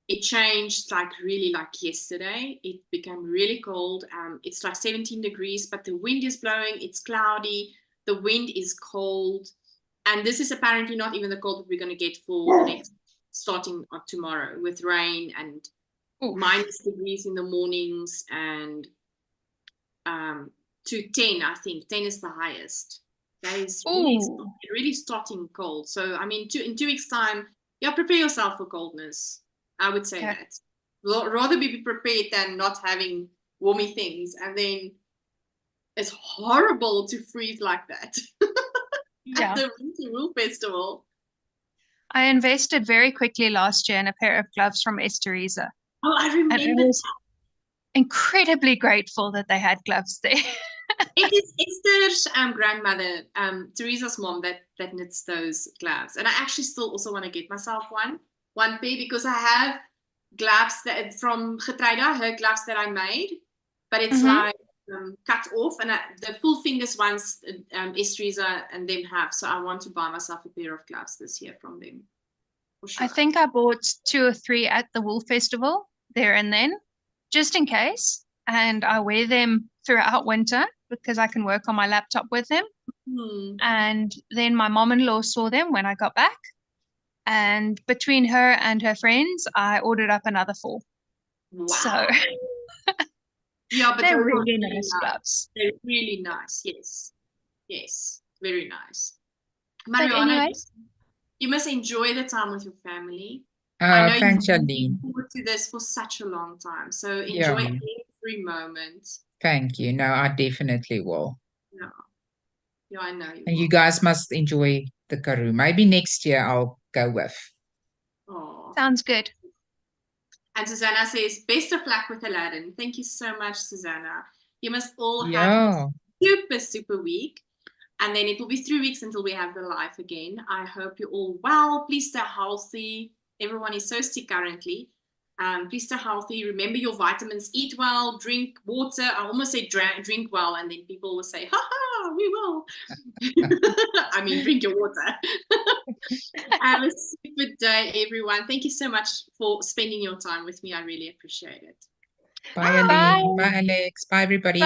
it changed really like yesterday. It became really cold. It's like 17 degrees, but the wind is blowing. It's cloudy. The wind is cold. And this is apparently not even the cold that we're going to get for the next, starting of tomorrow, with rain and minus degrees in the mornings, and to 10, I think. 10 is the highest. That is really starting cold. So, I mean, in 2 weeks' time, prepare yourself for coldness. I would say that. Rather be prepared than not having warmy things. And then it's horrible to freeze like that at the Winter Wool Festival. I invested very quickly last year in a pair of gloves from Esteriza. Oh, I remember. And I was incredibly grateful that they had gloves there. It is Esther's grandmother, Teresa's mom, that knits those gloves. And I actually still also want to get myself one pair, because I have gloves that from Getreida, her gloves that I made, but it's like cut off, and the full fingers ones Estereza and them have. So I want to buy myself a pair of gloves this year from them. For sure. I think I bought 2 or 3 at the Wool Festival there and then, just in case. And I wear them throughout winter because I can work on my laptop with them. And then my mom-in-law saw them when I got back. And between her and her friends, I ordered up another 4. Wow. So but they're really nice gloves. They're really nice. Yes, very nice. Mariana, you must enjoy the time with your family. I know Thanks, you've been Jalene. looking forward to this for such a long time. So enjoy every moment. Thank you. No, I definitely will. Yeah, I know. And you guys must enjoy the Karoo. Maybe next year I'll go with. Oh, sounds good. And Susanna says, best of luck with Aladdin. Thank you so much, Susanna. You must all have a super, super week. And then it will be 3 weeks until we have the live again. I hope you're all well. Please stay healthy. Everyone is so sick currently. Please stay healthy. Remember your vitamins. Eat well. Drink water. I almost say drink well, and then people will say, we will. I mean, drink your water. Have a super day, everyone. Thank you so much for spending your time with me. I really appreciate it. Bye, Jalene. Bye, Alex. Bye, everybody. Bye.